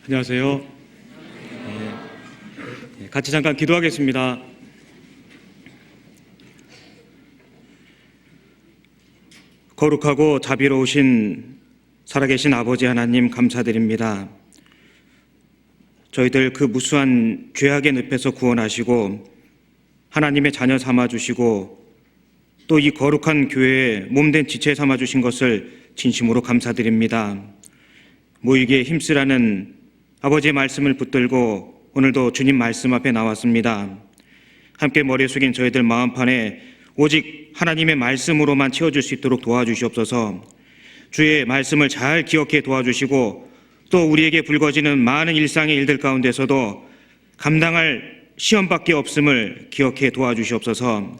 안녕하세요. 같이 잠깐 기도하겠습니다. 거룩하고 자비로우신 살아계신 아버지 하나님 감사드립니다. 저희들 그 무수한 죄악의 늪에서 구원하시고 하나님의 자녀 삼아주시고 또 이 거룩한 교회에 몸된 지체 삼아주신 것을 진심으로 감사드립니다. 모이기에 힘쓰라는 아버지의 말씀을 붙들고 오늘도 주님 말씀 앞에 나왔습니다. 함께 머리 숙인 저희들 마음판에 오직 하나님의 말씀으로만 채워줄 수 있도록 도와주시옵소서. 주의 말씀을 잘 기억해 도와주시고 또 우리에게 불거지는 많은 일상의 일들 가운데서도 감당할 시험밖에 없음을 기억해 도와주시옵소서.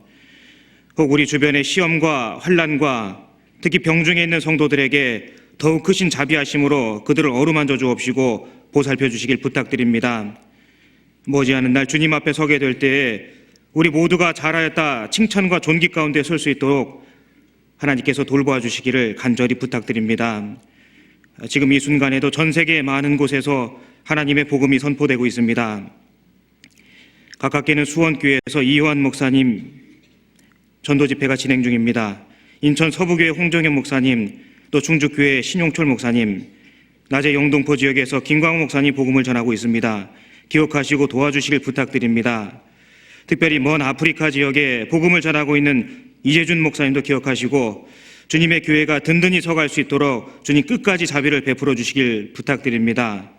혹 우리 주변의 시험과 환난과 특히 병중에 있는 성도들에게 더욱 크신 자비하심으로 그들을 어루만져 주옵시고 보살펴 주시길 부탁드립니다. 머지않은 날 주님 앞에 서게 될 때에 우리 모두가 잘하였다 칭찬과 존귀 가운데 설 수 있도록 하나님께서 돌보아 주시기를 간절히 부탁드립니다. 지금 이 순간에도 전 세계 많은 곳에서 하나님의 복음이 선포되고 있습니다. 가깝게는 수원교회에서 이효한 목사님 전도 집회가 진행 중입니다. 인천 서부교회 홍정현 목사님, 또 충주교회 신용철 목사님, 낮에 영동포 지역에서 김광호 목사님 복음을 전하고 있습니다. 기억하시고 도와주시길 부탁드립니다. 특별히 먼 아프리카 지역에 복음을 전하고 있는 이재준 목사님도 기억하시고 주님의 교회가 든든히 서갈 수 있도록 주님 끝까지 자비를 베풀어 주시길 부탁드립니다.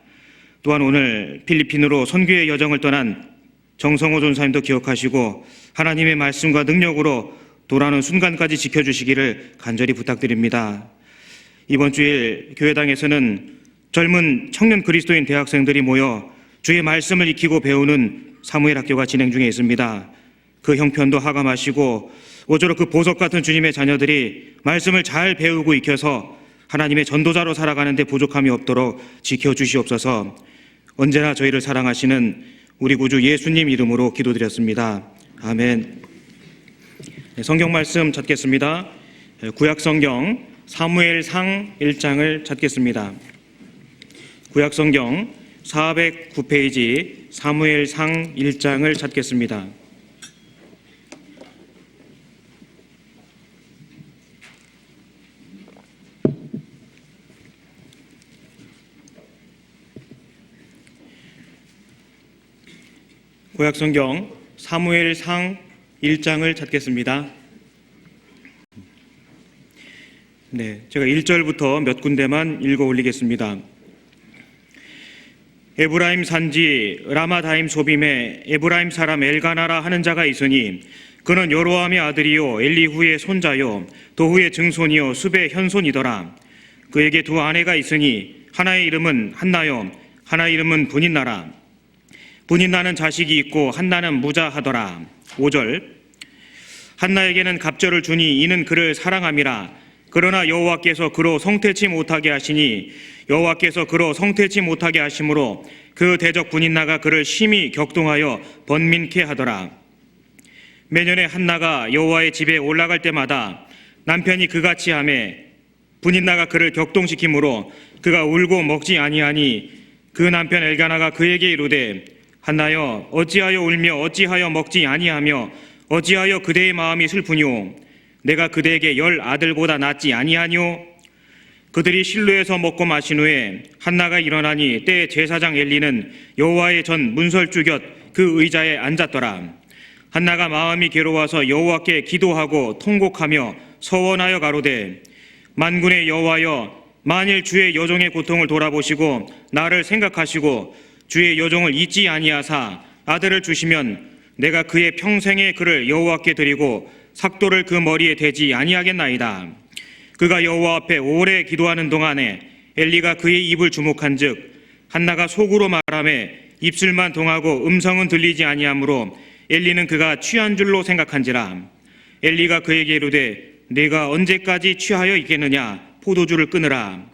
또한 오늘 필리핀으로 선교의 여정을 떠난 정성호 전사님도 기억하시고 하나님의 말씀과 능력으로 돌아오는 순간까지 지켜주시기를 간절히 부탁드립니다. 이번 주일 교회당에서는 젊은 청년 그리스도인 대학생들이 모여 주의 말씀을 익히고 배우는 사무엘 학교가 진행 중에 있습니다. 그 형편도 하감하시고 모쪼록 그 보석 같은 주님의 자녀들이 말씀을 잘 배우고 익혀서 하나님의 전도자로 살아가는 데 부족함이 없도록 지켜주시옵소서. 언제나 저희를 사랑하시는 우리 구주 예수님 이름으로 기도드렸습니다. 아멘. 성경 말씀 찾겠습니다. 구약성경 사무엘상 1장을 찾겠습니다. 구약성경 409페이지 사무엘상 1장을 찾겠습니다. 구약성경 사무엘상 1장을 찾겠습니다. 제가 1절부터 몇 군데만 읽어 올리겠습니다. 에브라임 산지 라마다임 소빔에 에브라임 사람 엘가나라 하는 자가 있으니 그는 여로함의 아들이요 엘리후의 손자요 도후의 증손이요 숲의 현손이더라. 그에게 두 아내가 있으니 하나의 이름은 한나요 하나의 이름은 분인나라. 분인나는 자식이 있고 한나는 무자하더라. 5절 한나에게는 갑절을 주니 이는 그를 사랑함이라. 그러나 여호와께서 그로 성태치 못하게 하시니 여호와께서 그로 성태치 못하게 하심으로 그 대적 분인나가 그를 심히 격동하여 번민케 하더라. 매년에 한나가 여호와의 집에 올라갈 때마다 남편이 그같이 하매 분인나가 그를 격동시키므로 그가 울고 먹지 아니하니 그 남편 엘가나가 그에게 이르되 한나여 어찌하여 울며 어찌하여 먹지 아니하며 어찌하여 그대의 마음이 슬프뇨. 내가 그대에게 10 아들보다 낫지 아니하뇨. 그들이 실로에서 먹고 마신 후에 한나가 일어나니 때 제사장 엘리는 여호와의 전 문설주 곁 그 의자에 앉았더라. 한나가 마음이 괴로워서 여호와께 기도하고 통곡하며 서원하여 가로되 만군의 여호와여 만일 주의 여종의 고통을 돌아보시고 나를 생각하시고 주의 여종을 잊지 아니하사 아들을 주시면 내가 그의 평생의 그를 여호와께 드리고 삭도를 그 머리에 대지 아니하겠나이다. 그가 여호와 앞에 오래 기도하는 동안에 엘리가 그의 입을 주목한즉 한나가 속으로 말하며 입술만 동하고 음성은 들리지 아니하므로 엘리는 그가 취한 줄로 생각한지라. 엘리가 그에게 이르되 네가 언제까지 취하여 있겠느냐. 포도주를 끊으라.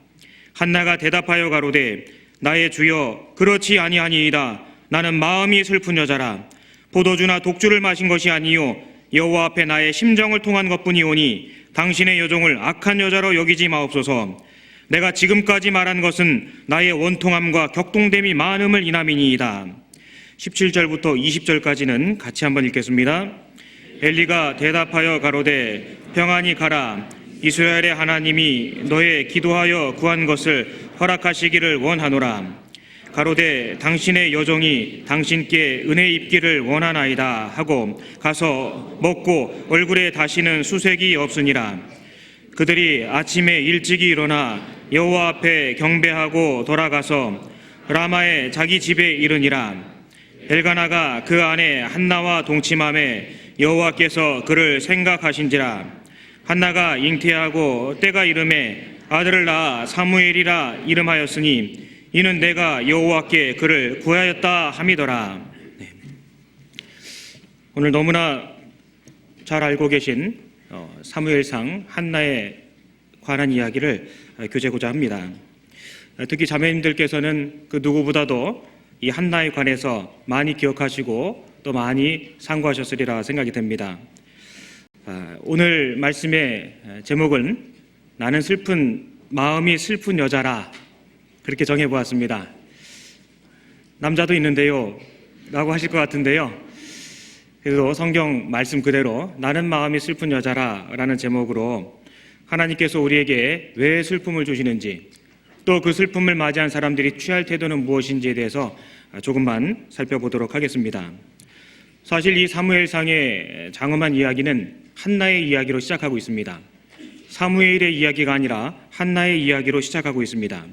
한나가 대답하여 가로되 나의 주여 그렇지 아니하니이다. 나는 마음이 슬픈 여자라. 포도주나 독주를 마신 것이 아니요 여호와 앞에 나의 심정을 통한 것뿐이오니 당신의 여종을 악한 여자로 여기지 마옵소서. 내가 지금까지 말한 것은 나의 원통함과 격동됨이 많음을 인함이니이다. 17절부터 20절까지는 같이 한번 읽겠습니다. 엘리가 대답하여 가로되 평안히 가라. 이스라엘의 하나님이 너의 기도하여 구한 것을 허락하시기를 원하노라. 가로되 당신의 여종이 당신께 은혜 입기를 원하나이다 하고 가서 먹고 얼굴에 다시는 수색이 없으니라. 그들이 아침에 일찍이 일어나 여호와 앞에 경배하고 돌아가서 라마에 자기 집에 이르니라. 엘가나가 그 안에 한나와 동침함에 여호와께서 그를 생각하신지라. 한나가 잉태하고 때가 이름에 아들을 낳아 사무엘이라 이름하였으니 이는 내가 여호와께 그를 구하였다 함이더라. 오늘 너무나 잘 알고 계신 사무엘상 한나에 관한 이야기를 교제하고자 합니다. 특히 자매님들께서는 그 누구보다도 이 한나에 관해서 많이 기억하시고 또 많이 상고하셨으리라 생각이 됩니다. 오늘 말씀의 제목은 나는 마음이 슬픈 여자라 그렇게 정해보았습니다. 남자도 있는데요 라고 하실 것 같은데요, 그래도 성경 말씀 그대로 나는 마음이 슬픈 여자라 라는 제목으로 하나님께서 우리에게 왜 슬픔을 주시는지, 또 그 슬픔을 맞이한 사람들이 취할 태도는 무엇인지에 대해서 조금만 살펴보도록 하겠습니다. 사실 이 사무엘상의 장엄한 이야기는 한나의 이야기로 시작하고 있습니다. 사무엘의 이야기가 아니라 한나의 이야기로 시작하고 있습니다.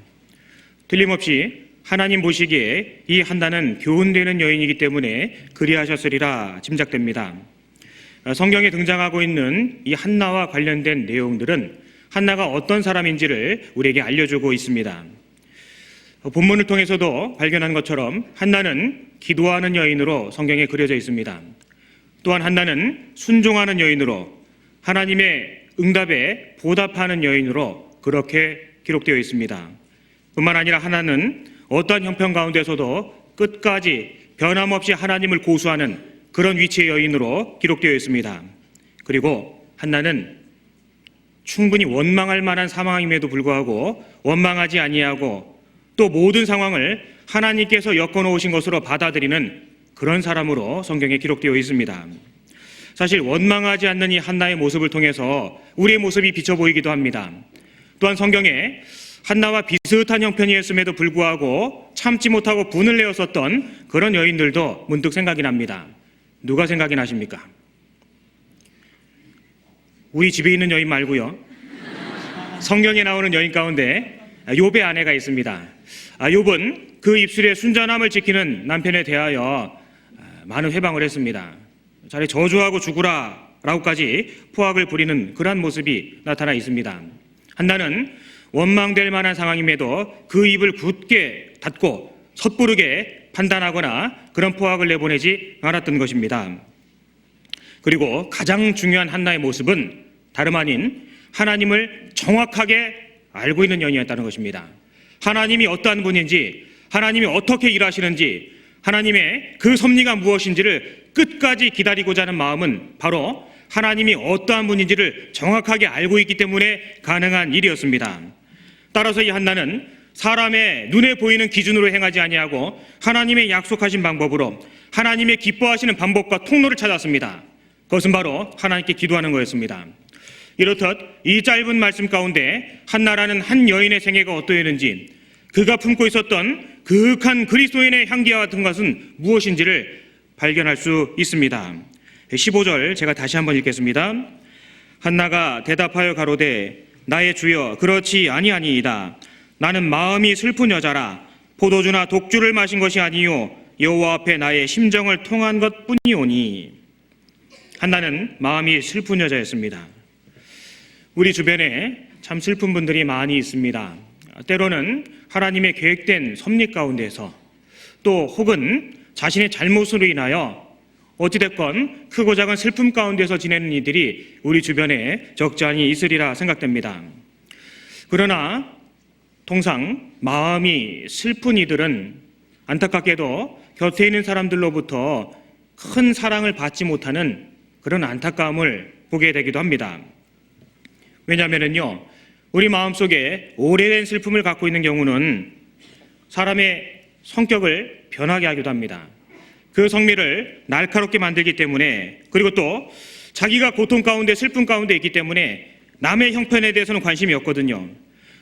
틀림없이 하나님 보시기에 이 한나는 교훈되는 여인이기 때문에 그리하셨으리라 짐작됩니다. 성경에 등장하고 있는 이 한나와 관련된 내용들은 한나가 어떤 사람인지를 우리에게 알려주고 있습니다. 본문을 통해서도 발견한 것처럼 한나는 기도하는 여인으로 성경에 그려져 있습니다. 또한 한나는 순종하는 여인으로, 하나님의 응답에 보답하는 여인으로 그렇게 기록되어 있습니다. 뿐만 아니라 한나는 어떠한 형편 가운데서도 끝까지 변함없이 하나님을 고수하는 그런 위치의 여인으로 기록되어 있습니다. 그리고 한나는 충분히 원망할 만한 상황임에도 불구하고 원망하지 아니하고 또 모든 상황을 하나님께서 엮어놓으신 것으로 받아들이는 그런 사람으로 성경에 기록되어 있습니다. 사실 원망하지 않는 이 한나의 모습을 통해서 우리의 모습이 비쳐 보이기도 합니다. 또한 성경에 한나와 비슷한 형편이었음에도 불구하고 참지 못하고 분을 내었었던 그런 여인들도 문득 생각이 납니다. 누가 생각이 나십니까? 우리 집에 있는 여인 말고요. 성경에 나오는 여인 가운데 욥의 아내가 있습니다. 욥은 그 입술의 순전함을 지키는 남편에 대하여 많은 회방을 했습니다. 차라리 저주하고 죽으라 라고까지 포악을 부리는 그러한 모습이 나타나 있습니다. 한나는 원망될 만한 상황임에도 그 입을 굳게 닫고 섣부르게 판단하거나 그런 포악을 내보내지 않았던 것입니다. 그리고 가장 중요한 한나의 모습은 다름 아닌 하나님을 정확하게 알고 있는 여인이었다는 것입니다. 하나님이 어떠한 분인지, 하나님이 어떻게 일하시는지, 하나님의 그 섭리가 무엇인지를 끝까지 기다리고자 하는 마음은 바로 하나님이 어떠한 분인지를 정확하게 알고 있기 때문에 가능한 일이었습니다. 따라서 이 한나는 사람의 눈에 보이는 기준으로 행하지 아니하고 하나님의 약속하신 방법으로 하나님의 기뻐하시는 방법과 통로를 찾았습니다. 그것은 바로 하나님께 기도하는 거였습니다. 이렇듯 이 짧은 말씀 가운데 한나라는 한 여인의 생애가 어떠했는지, 그가 품고 있었던 그윽한 그리스도인의 향기와 같은 것은 무엇인지를 발견할 수 있습니다. 15절 제가 다시 한번 읽겠습니다. 한나가 대답하여 가로되 나의 주여 그렇지 아니하니이다. 나는 마음이 슬픈 여자라. 포도주나 독주를 마신 것이 아니요 여호와 앞에 나의 심정을 통한 것뿐이오니. 한나는 마음이 슬픈 여자였습니다. 우리 주변에 참 슬픈 분들이 많이 있습니다. 때로는 하나님의 계획된 섭리 가운데서, 또 혹은 자신의 잘못으로 인하여 어찌됐건 크고 작은 슬픔 가운데서 지내는 이들이 우리 주변에 적지 않이 있으리라 생각됩니다. 그러나 통상 마음이 슬픈 이들은 안타깝게도 곁에 있는 사람들로부터 큰 사랑을 받지 못하는 그런 안타까움을 보게 되기도 합니다. 왜냐하면요, 우리 마음속에 오래된 슬픔을 갖고 있는 경우는 사람의 성격을 변하게 하기도 합니다. 그 성미를 날카롭게 만들기 때문에, 그리고 또 자기가 고통 가운데 슬픔 가운데 있기 때문에 남의 형편에 대해서는 관심이 없거든요.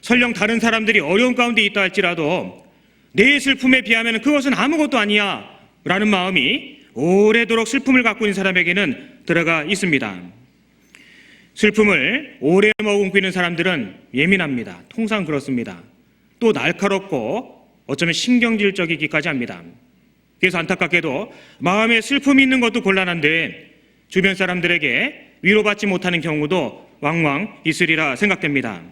설령 다른 사람들이 어려운 가운데 있다 할지라도 내 슬픔에 비하면 그것은 아무것도 아니야 라는 마음이 오래도록 슬픔을 갖고 있는 사람에게는 들어가 있습니다. 슬픔을 오래 머금고 있는 사람들은 예민합니다. 통상 그렇습니다. 또 날카롭고 어쩌면 신경질적이기까지 합니다. 그래서 안타깝게도 마음에 슬픔이 있는 것도 곤란한데 주변 사람들에게 위로받지 못하는 경우도 왕왕 있으리라 생각됩니다.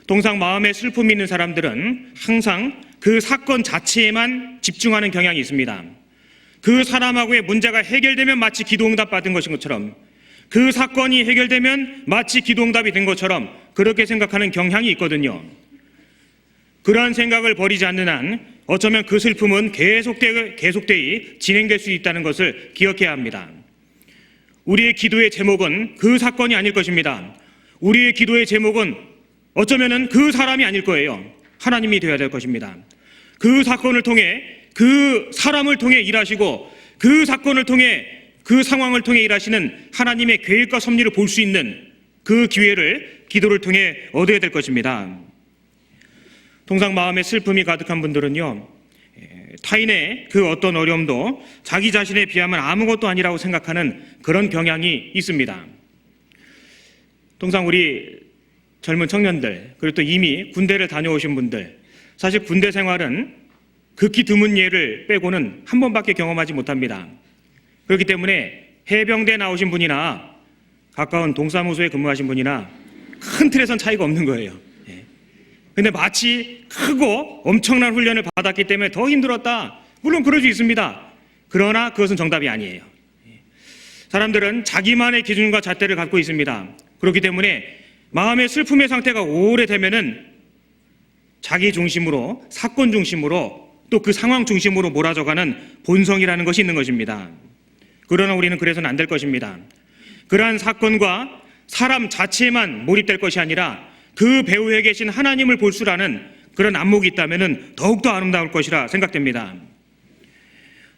통상 마음에 슬픔이 있는 사람들은 항상 그 사건 자체에만 집중하는 경향이 있습니다. 그 사람하고의 문제가 해결되면 마치 기도응답 받은 것인 것처럼, 그 사건이 해결되면 마치 기도응답이 된 것처럼 그렇게 생각하는 경향이 있거든요. 그러한 생각을 버리지 않는 한 어쩌면 그 슬픔은 계속되이 진행될 수 있다는 것을 기억해야 합니다. 우리의 기도의 제목은 그 사건이 아닐 것입니다. 우리의 기도의 제목은 어쩌면은 그 사람이 아닐 거예요. 하나님이 되어야 될 것입니다. 그 사건을 통해, 그 사람을 통해 일하시고, 그 사건을 통해, 그 상황을 통해 일하시는 하나님의 계획과 섭리를 볼 수 있는 그 기회를 기도를 통해 얻어야 될 것입니다. 통상 마음에 슬픔이 가득한 분들은요, 타인의 그 어떤 어려움도 자기 자신에 비하면 아무것도 아니라고 생각하는 그런 경향이 있습니다. 통상 우리 젊은 청년들, 그리고 또 이미 군대를 다녀오신 분들, 사실 군대 생활은 극히 드문 예를 빼고는 한 번밖에 경험하지 못합니다. 그렇기 때문에 해병대 나오신 분이나 가까운 동사무소에 근무하신 분이나 큰 틀에선 차이가 없는 거예요. 근데 마치 크고 엄청난 훈련을 받았기 때문에 더 힘들었다. 물론 그럴 수 있습니다. 그러나 그것은 정답이 아니에요. 사람들은 자기만의 기준과 잣대를 갖고 있습니다. 그렇기 때문에 마음의 슬픔의 상태가 오래되면은 자기 중심으로, 사건 중심으로, 또 그 상황 중심으로 몰아져가는 본성이라는 것이 있는 것입니다. 그러나 우리는 그래서는 안 될 것입니다. 그러한 사건과 사람 자체에만 몰입될 것이 아니라 그 배후에 계신 하나님을 볼 줄 아는 그런 안목이 있다면 더욱더 아름다울 것이라 생각됩니다.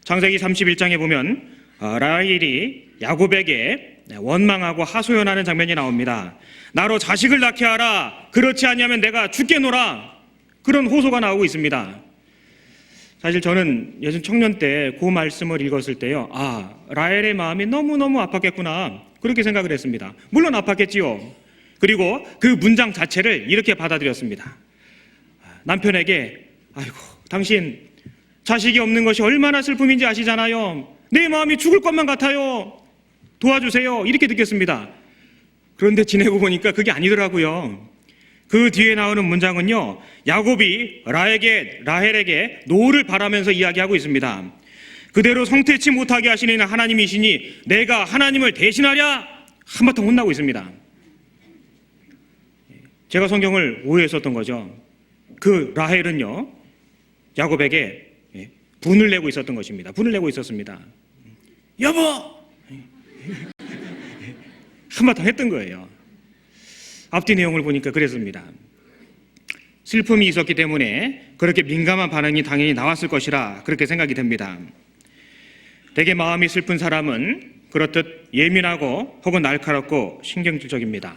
창세기 31장에 보면 라헬이 야곱에게 원망하고 하소연하는 장면이 나옵니다. 나로 자식을 낳게 하라. 그렇지 아니하면 내가 죽겠노라. 그런 호소가 나오고 있습니다. 사실 저는 예전 청년 때 그 말씀을 읽었을 때요, 라헬의 마음이 너무너무 아팠겠구나, 그렇게 생각을 했습니다. 물론 아팠겠지요. 그리고 그 문장 자체를 이렇게 받아들였습니다. 남편에게, 아이고, 당신 자식이 없는 것이 얼마나 슬픔인지 아시잖아요. 내 마음이 죽을 것만 같아요. 도와주세요. 이렇게 느꼈습니다. 그런데 지내고 보니까 그게 아니더라고요. 그 뒤에 나오는 문장은요, 야곱이 라헬에게 노를 바라면서 이야기하고 있습니다. 그대로 성태치 못하게 하시는 하나님이시니 내가 하나님을 대신하랴. 한바탕 혼나고 있습니다. 제가 성경을 오해했었던 거죠. 그 라헬은요, 야곱에게 분을 내고 있었던 것입니다. 분을 내고 있었습니다. 여보! 한바탕 했던 거예요. 앞뒤 내용을 보니까 그랬습니다. 슬픔이 있었기 때문에 그렇게 민감한 반응이 당연히 나왔을 것이라 그렇게 생각이 됩니다. 대개 마음이 슬픈 사람은 그렇듯 예민하고 혹은 날카롭고 신경질적입니다.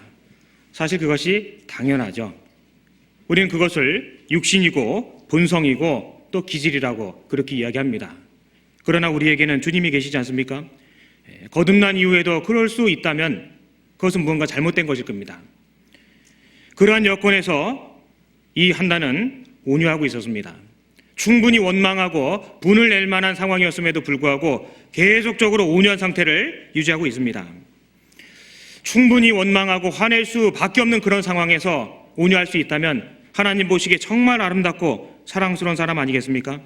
사실 그것이 당연하죠. 우리는 그것을 육신이고 본성이고 또 기질이라고 그렇게 이야기합니다. 그러나 우리에게는 주님이 계시지 않습니까? 거듭난 이후에도 그럴 수 있다면 그것은 무언가 잘못된 것일 겁니다. 그러한 여건에서 이 한나는 온유하고 있었습니다. 충분히 원망하고 분을 낼 만한 상황이었음에도 불구하고 계속적으로 온유한 상태를 유지하고 있습니다. 충분히 원망하고 화낼 수밖에 없는 그런 상황에서 온유할 수 있다면 하나님 보시기에 정말 아름답고 사랑스러운 사람 아니겠습니까?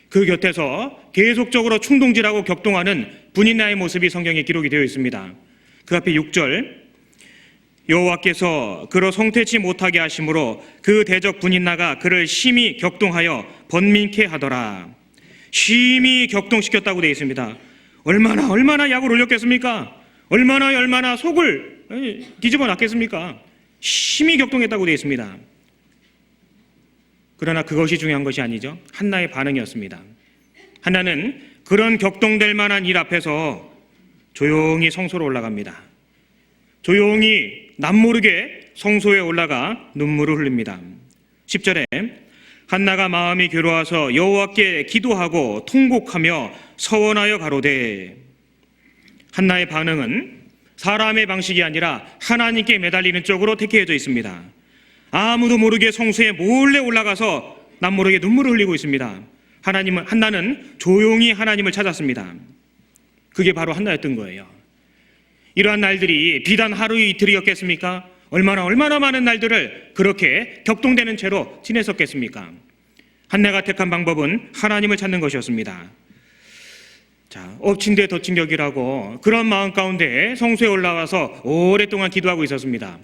그 곁에서 계속적으로 충동질하고 격동하는 분인나의 모습이 성경에 기록이 되어 있습니다. 그 앞에 6절, 여호와께서 그로 성태치 못하게 하심으로 그 대적 분인나가 그를 심히 격동하여 번민케 하더라. 심히 격동시켰다고 되어 있습니다. 얼마나 약을 올렸겠습니까? 얼마나 속을 뒤집어 놨겠습니까? 심히 격동했다고 되어 있습니다. 그러나 그것이 중요한 것이 아니죠. 한나의 반응이었습니다. 한나는 그런 격동될 만한 일 앞에서 조용히 성소로 올라갑니다. 조용히 남모르게 성소에 올라가 눈물을 흘립니다. 10절에 한나가 마음이 괴로워서 여호와께 기도하고 통곡하며 서원하여 가로되. 한나의 반응은 사람의 방식이 아니라 하나님께 매달리는 쪽으로 택해져 있습니다. 아무도 모르게 성소에 몰래 올라가서 남모르게 눈물을 흘리고 있습니다. 한나는 조용히 하나님을 찾았습니다. 그게 바로 한나였던 거예요. 이러한 날들이 비단 하루 이틀이었겠습니까? 얼마나 많은 날들을 그렇게 격동되는 채로 지냈었겠습니까? 한나가 택한 방법은 하나님을 찾는 것이었습니다. 자, 엎친 데 덮친 격이라고 그런 마음 가운데 성소에 올라와서 오랫동안 기도하고 있었습니다.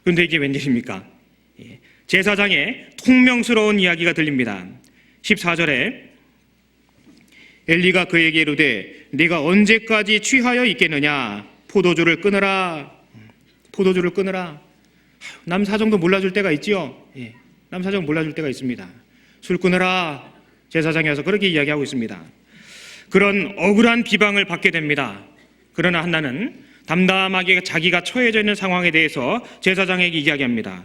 그런데 이게 웬일입니까? 제사장의 통명스러운 이야기가 들립니다. 14절에 엘리가 그에게 이르되 네가 언제까지 취하여 있겠느냐? 포도주를 끊으라. 포도주를 끊으라. 남 사정도 몰라줄 때가 있지요. 남 사정 몰라줄 때가 있습니다. 술 끊으라. 제사장이 와서 그렇게 이야기하고 있습니다. 그런 억울한 비방을 받게 됩니다. 그러나 한나는 담담하게 자기가 처해져 있는 상황에 대해서 제사장에게 이야기합니다.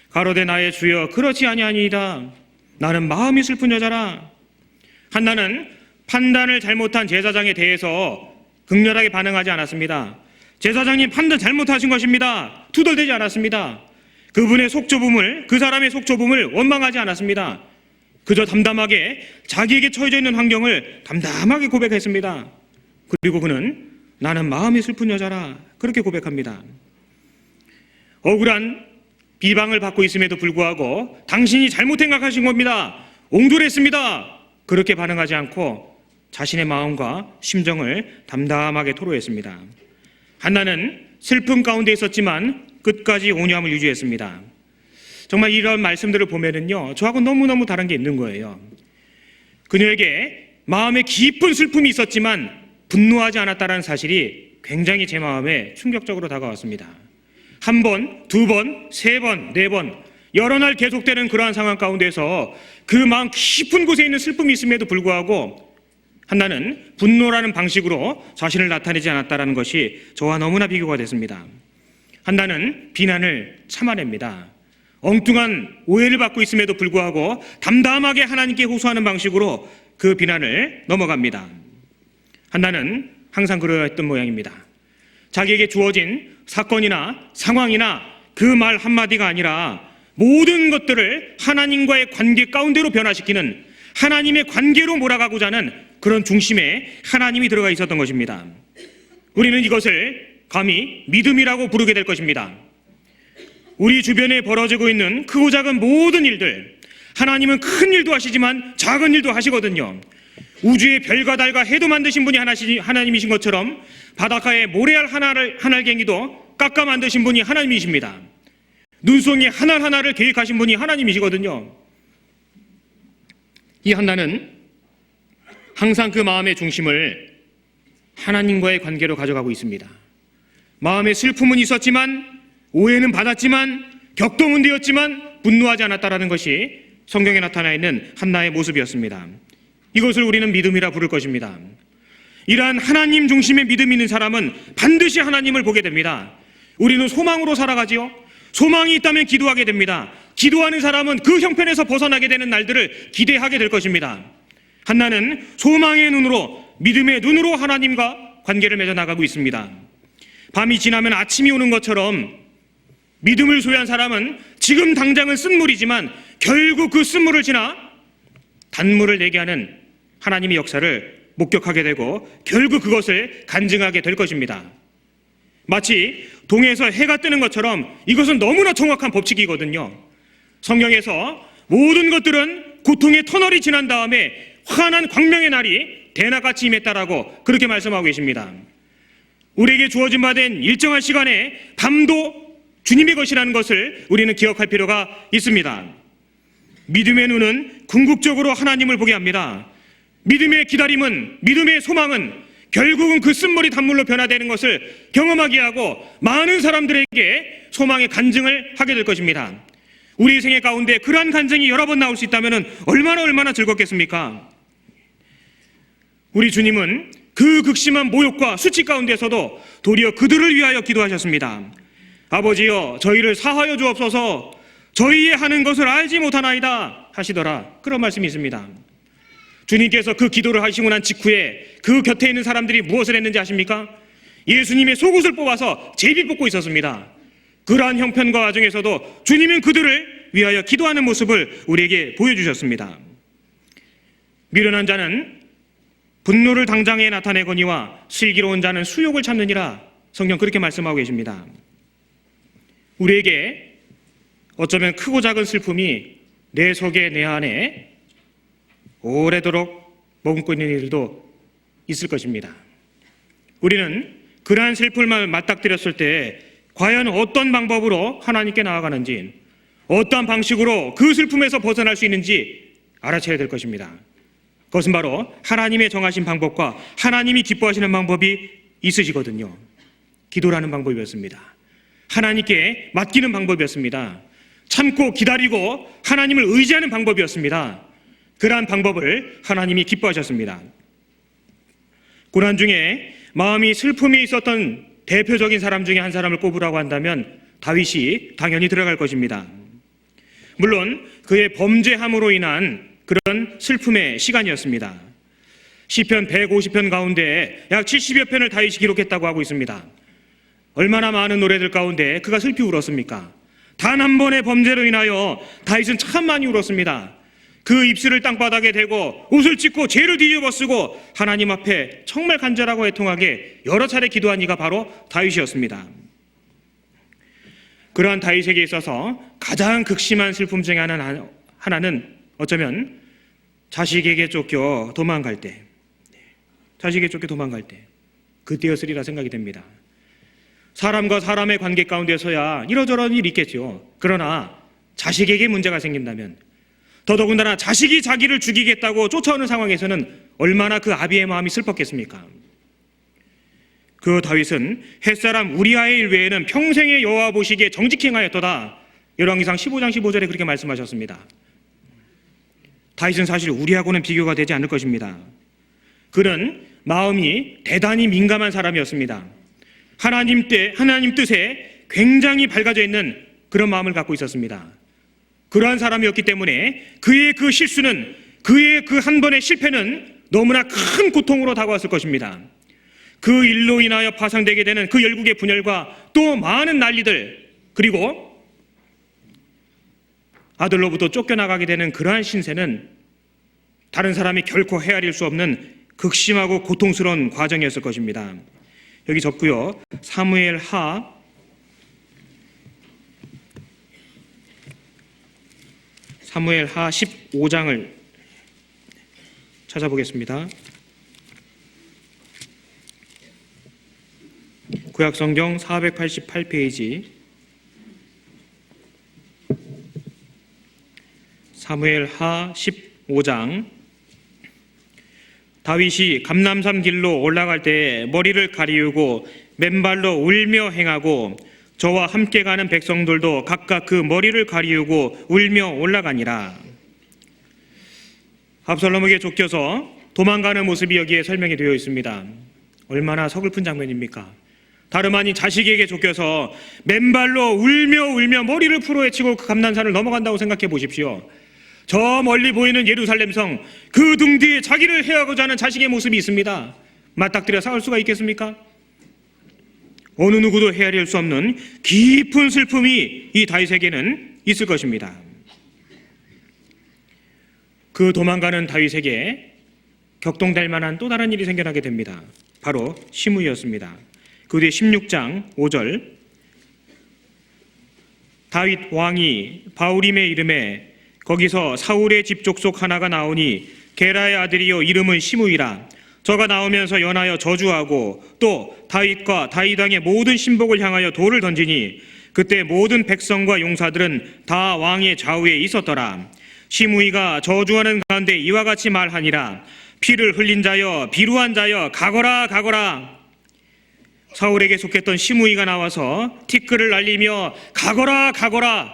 가로되 나의 주여 그렇지 아니하니이다. 나는 마음이 슬픈 여자라. 한나는 판단을 잘못한 제사장에 대해서 극렬하게 반응하지 않았습니다. 제사장님 판단 잘못하신 것입니다. 투덜대지 않았습니다. 그분의 속좁음을, 그 사람의 속좁음을 원망하지 않았습니다. 그저 담담하게 자기에게 처해져 있는 환경을 담담하게 고백했습니다. 그리고 그는 나는 마음이 슬픈 여자라 그렇게 고백합니다. 억울한 비방을 받고 있음에도 불구하고 당신이 잘못 생각하신 겁니다. 옹졸했습니다. 그렇게 반응하지 않고 자신의 마음과 심정을 담담하게 토로했습니다. 한나는 슬픔 가운데 있었지만 끝까지 온유함을 유지했습니다. 정말 이런 말씀들을 보면은요, 저하고 너무너무 다른 게 있는 거예요. 그녀에게 마음에 깊은 슬픔이 있었지만 분노하지 않았다는 사실이 굉장히 제 마음에 충격적으로 다가왔습니다. 한 번, 두 번, 세 번, 네 번, 여러 날 계속되는 그러한 상황 가운데서 그 마음 깊은 곳에 있는 슬픔이 있음에도 불구하고 한나는 분노라는 방식으로 자신을 나타내지 않았다는 것이 저와 너무나 비교가 됐습니다. 한나는 비난을 참아냅니다. 엉뚱한 오해를 받고 있음에도 불구하고 담담하게 하나님께 호소하는 방식으로 그 비난을 넘어갑니다. 한나는 항상 그러했던 모양입니다. 자기에게 주어진 사건이나 상황이나 그 말 한마디가 아니라 모든 것들을 하나님과의 관계 가운데로 변화시키는 하나님의 관계로 몰아가고자 하는 그런 중심에 하나님이 들어가 있었던 것입니다. 우리는 이것을 감히 믿음이라고 부르게 될 것입니다. 우리 주변에 벌어지고 있는 크고 작은 모든 일들, 하나님은 큰 일도 하시지만 작은 일도 하시거든요. 우주의 별과 달과 해도 만드신 분이 하나님이신 것처럼 바닷가에 모래알 하나갱이도 깎아 만드신 분이 하나님이십니다. 눈송이 하나하나를 계획하신 분이 하나님이시거든요. 이 한나는 항상 그 마음의 중심을 하나님과의 관계로 가져가고 있습니다. 마음에 슬픔은 있었지만, 오해는 받았지만, 격동은 되었지만 분노하지 않았다라는 것이 성경에 나타나 있는 한나의 모습이었습니다. 이것을 우리는 믿음이라 부를 것입니다. 이러한 하나님 중심의 믿음이 있는 사람은 반드시 하나님을 보게 됩니다. 우리는 소망으로 살아가지요. 소망이 있다면 기도하게 됩니다. 기도하는 사람은 그 형편에서 벗어나게 되는 날들을 기대하게 될 것입니다. 한나는 소망의 눈으로, 믿음의 눈으로 하나님과 관계를 맺어 나가고 있습니다. 밤이 지나면 아침이 오는 것처럼 믿음을 소유한 사람은 지금 당장은 쓴물이지만 결국 그 쓴물을 지나 단물을 내게 하는 하나님의 역사를 목격하게 되고 결국 그것을 간증하게 될 것입니다. 마치 동해에서 해가 뜨는 것처럼 이것은 너무나 정확한 법칙이거든요. 성경에서 모든 것들은 고통의 터널이 지난 다음에 환한 광명의 날이 대낮같이 임했다라고 그렇게 말씀하고 계십니다. 우리에게 주어진 바 된 일정한 시간에 밤도 주님의 것이라는 것을 우리는 기억할 필요가 있습니다. 믿음의 눈은 궁극적으로 하나님을 보게 합니다. 믿음의 기다림은, 믿음의 소망은 결국은 그 쓴물이 단물로 변화되는 것을 경험하게 하고 많은 사람들에게 소망의 간증을 하게 될 것입니다. 우리 생애 가운데 그러한 간증이 여러 번 나올 수 있다면 얼마나 즐겁겠습니까? 우리 주님은 그 극심한 모욕과 수치 가운데서도 도리어 그들을 위하여 기도하셨습니다. 아버지여, 저희를 사하여 주옵소서. 저희의 하는 것을 알지 못하나이다 하시더라. 그런 말씀이 있습니다. 주님께서 그 기도를 하시고 난 직후에 그 곁에 있는 사람들이 무엇을 했는지 아십니까? 예수님의 속옷을 뽑아서 제비 뽑고 있었습니다. 그러한 형편과 와중에서도 주님은 그들을 위하여 기도하는 모습을 우리에게 보여주셨습니다. 미련한 자는 분노를 당장에 나타내거니와 슬기로운 자는 수욕을 참느니라. 성경 그렇게 말씀하고 계십니다. 우리에게 어쩌면 크고 작은 슬픔이 내 속에 내 안에 오래도록 머금고 있는 일도 있을 것입니다. 우리는 그러한 슬픔을 맞닥뜨렸을 때 과연 어떤 방법으로 하나님께 나아가는지, 어떠한 방식으로 그 슬픔에서 벗어날 수 있는지 알아채야 될 것입니다. 그것은 바로 하나님의 정하신 방법과 하나님이 기뻐하시는 방법이 있으시거든요. 기도라는 방법이었습니다. 하나님께 맡기는 방법이었습니다. 참고 기다리고 하나님을 의지하는 방법이었습니다. 그러한 방법을 하나님이 기뻐하셨습니다. 고난 중에 마음이 슬픔이 있었던 대표적인 사람 중에 한 사람을 꼽으라고 한다면 다윗이 당연히 들어갈 것입니다. 물론 그의 범죄함으로 인한 그런 슬픔의 시간이었습니다. 시편 150편 가운데 약 70여 편을 다윗이 기록했다고 하고 있습니다. 얼마나 많은 노래들 가운데 그가 슬피 울었습니까? 단 한 번의 범죄로 인하여 다윗은 참 많이 울었습니다. 그 입술을 땅바닥에 대고 옷을 찢고 죄를 뒤집어 쓰고 하나님 앞에 정말 간절하고 애통하게 여러 차례 기도한 이가 바로 다윗이었습니다. 그러한 다윗에게 있어서 가장 극심한 슬픔 중에 하나는 어쩌면 자식에게 쫓겨 도망갈 때, 그때였으리라 생각이 됩니다. 사람과 사람의 관계 가운데서야 이러저런 일이 있겠죠. 그러나 자식에게 문제가 생긴다면, 더더군다나 자식이 자기를 죽이겠다고 쫓아오는 상황에서는 얼마나 그 아비의 마음이 슬펐겠습니까? 그 다윗은 햇사람 우리아의 일 외에는 평생의 여호와 보시기에 정직히 행하였도다. 열왕기상 15장 15절에 그렇게 말씀하셨습니다. 다윗은 사실 우리하고는 비교가 되지 않을 것입니다. 그는 마음이 대단히 민감한 사람이었습니다. 하나님 뜻에 굉장히 밝아져 있는 그런 마음을 갖고 있었습니다. 그러한 사람이었기 때문에 그의 그 실수는, 그의 그 한 번의 실패는 너무나 큰 고통으로 다가왔을 것입니다. 그 일로 인하여 파상되게 되는 그 열국의 분열과 또 많은 난리들, 그리고 아들로부터 쫓겨나가게 되는 그러한 신세는 다른 사람이 결코 헤아릴 수 없는 극심하고 고통스러운 과정이었을 것입니다. 여기 적고요. 사무엘하 15장을 찾아보겠습니다. 구약성경 488페이지 사무엘하 15장. 다윗이 감람산 길로 올라갈 때 머리를 가리우고 맨발로 울며 행하고 저와 함께 가는 백성들도 각각 그 머리를 가리우고 울며 올라가니라. 압살롬에게 쫓겨서 도망가는 모습이 여기에 설명이 되어 있습니다. 얼마나 서글픈 장면입니까? 다름 아닌 자식에게 쫓겨서 맨발로 울며 머리를 풀어헤치고 그 감람산을 넘어간다고 생각해 보십시오. 저 멀리 보이는 예루살렘 성, 그 등 뒤에 자기를 해하고자 하는 자식의 모습이 있습니다. 맞닥뜨려 싸울 수가 있겠습니까? 어느 누구도 헤아릴 수 없는 깊은 슬픔이 이 다윗에게는 있을 것입니다. 그 도망가는 다윗에게 격동될 만한 또 다른 일이 생겨나게 됩니다. 바로 시므이였습니다. 그 뒤에 16장 5절, 다윗 왕이 바울임의 이름에 거기서 사울의 집 족속 하나가 나오니 게라의 아들이요 이름은 시므이라. 저가 나오면서 연하여 저주하고 또 다윗과 다윗 왕의 모든 신복을 향하여 돌을 던지니 그때 모든 백성과 용사들은 다 왕의 좌우에 있었더라. 시므이가 저주하는 가운데 이와 같이 말하니라. 피를 흘린 자여, 비루한 자여, 가거라 가거라. 사울에게 속했던 시므이가 나와서 티끌을 날리며 가거라 가거라.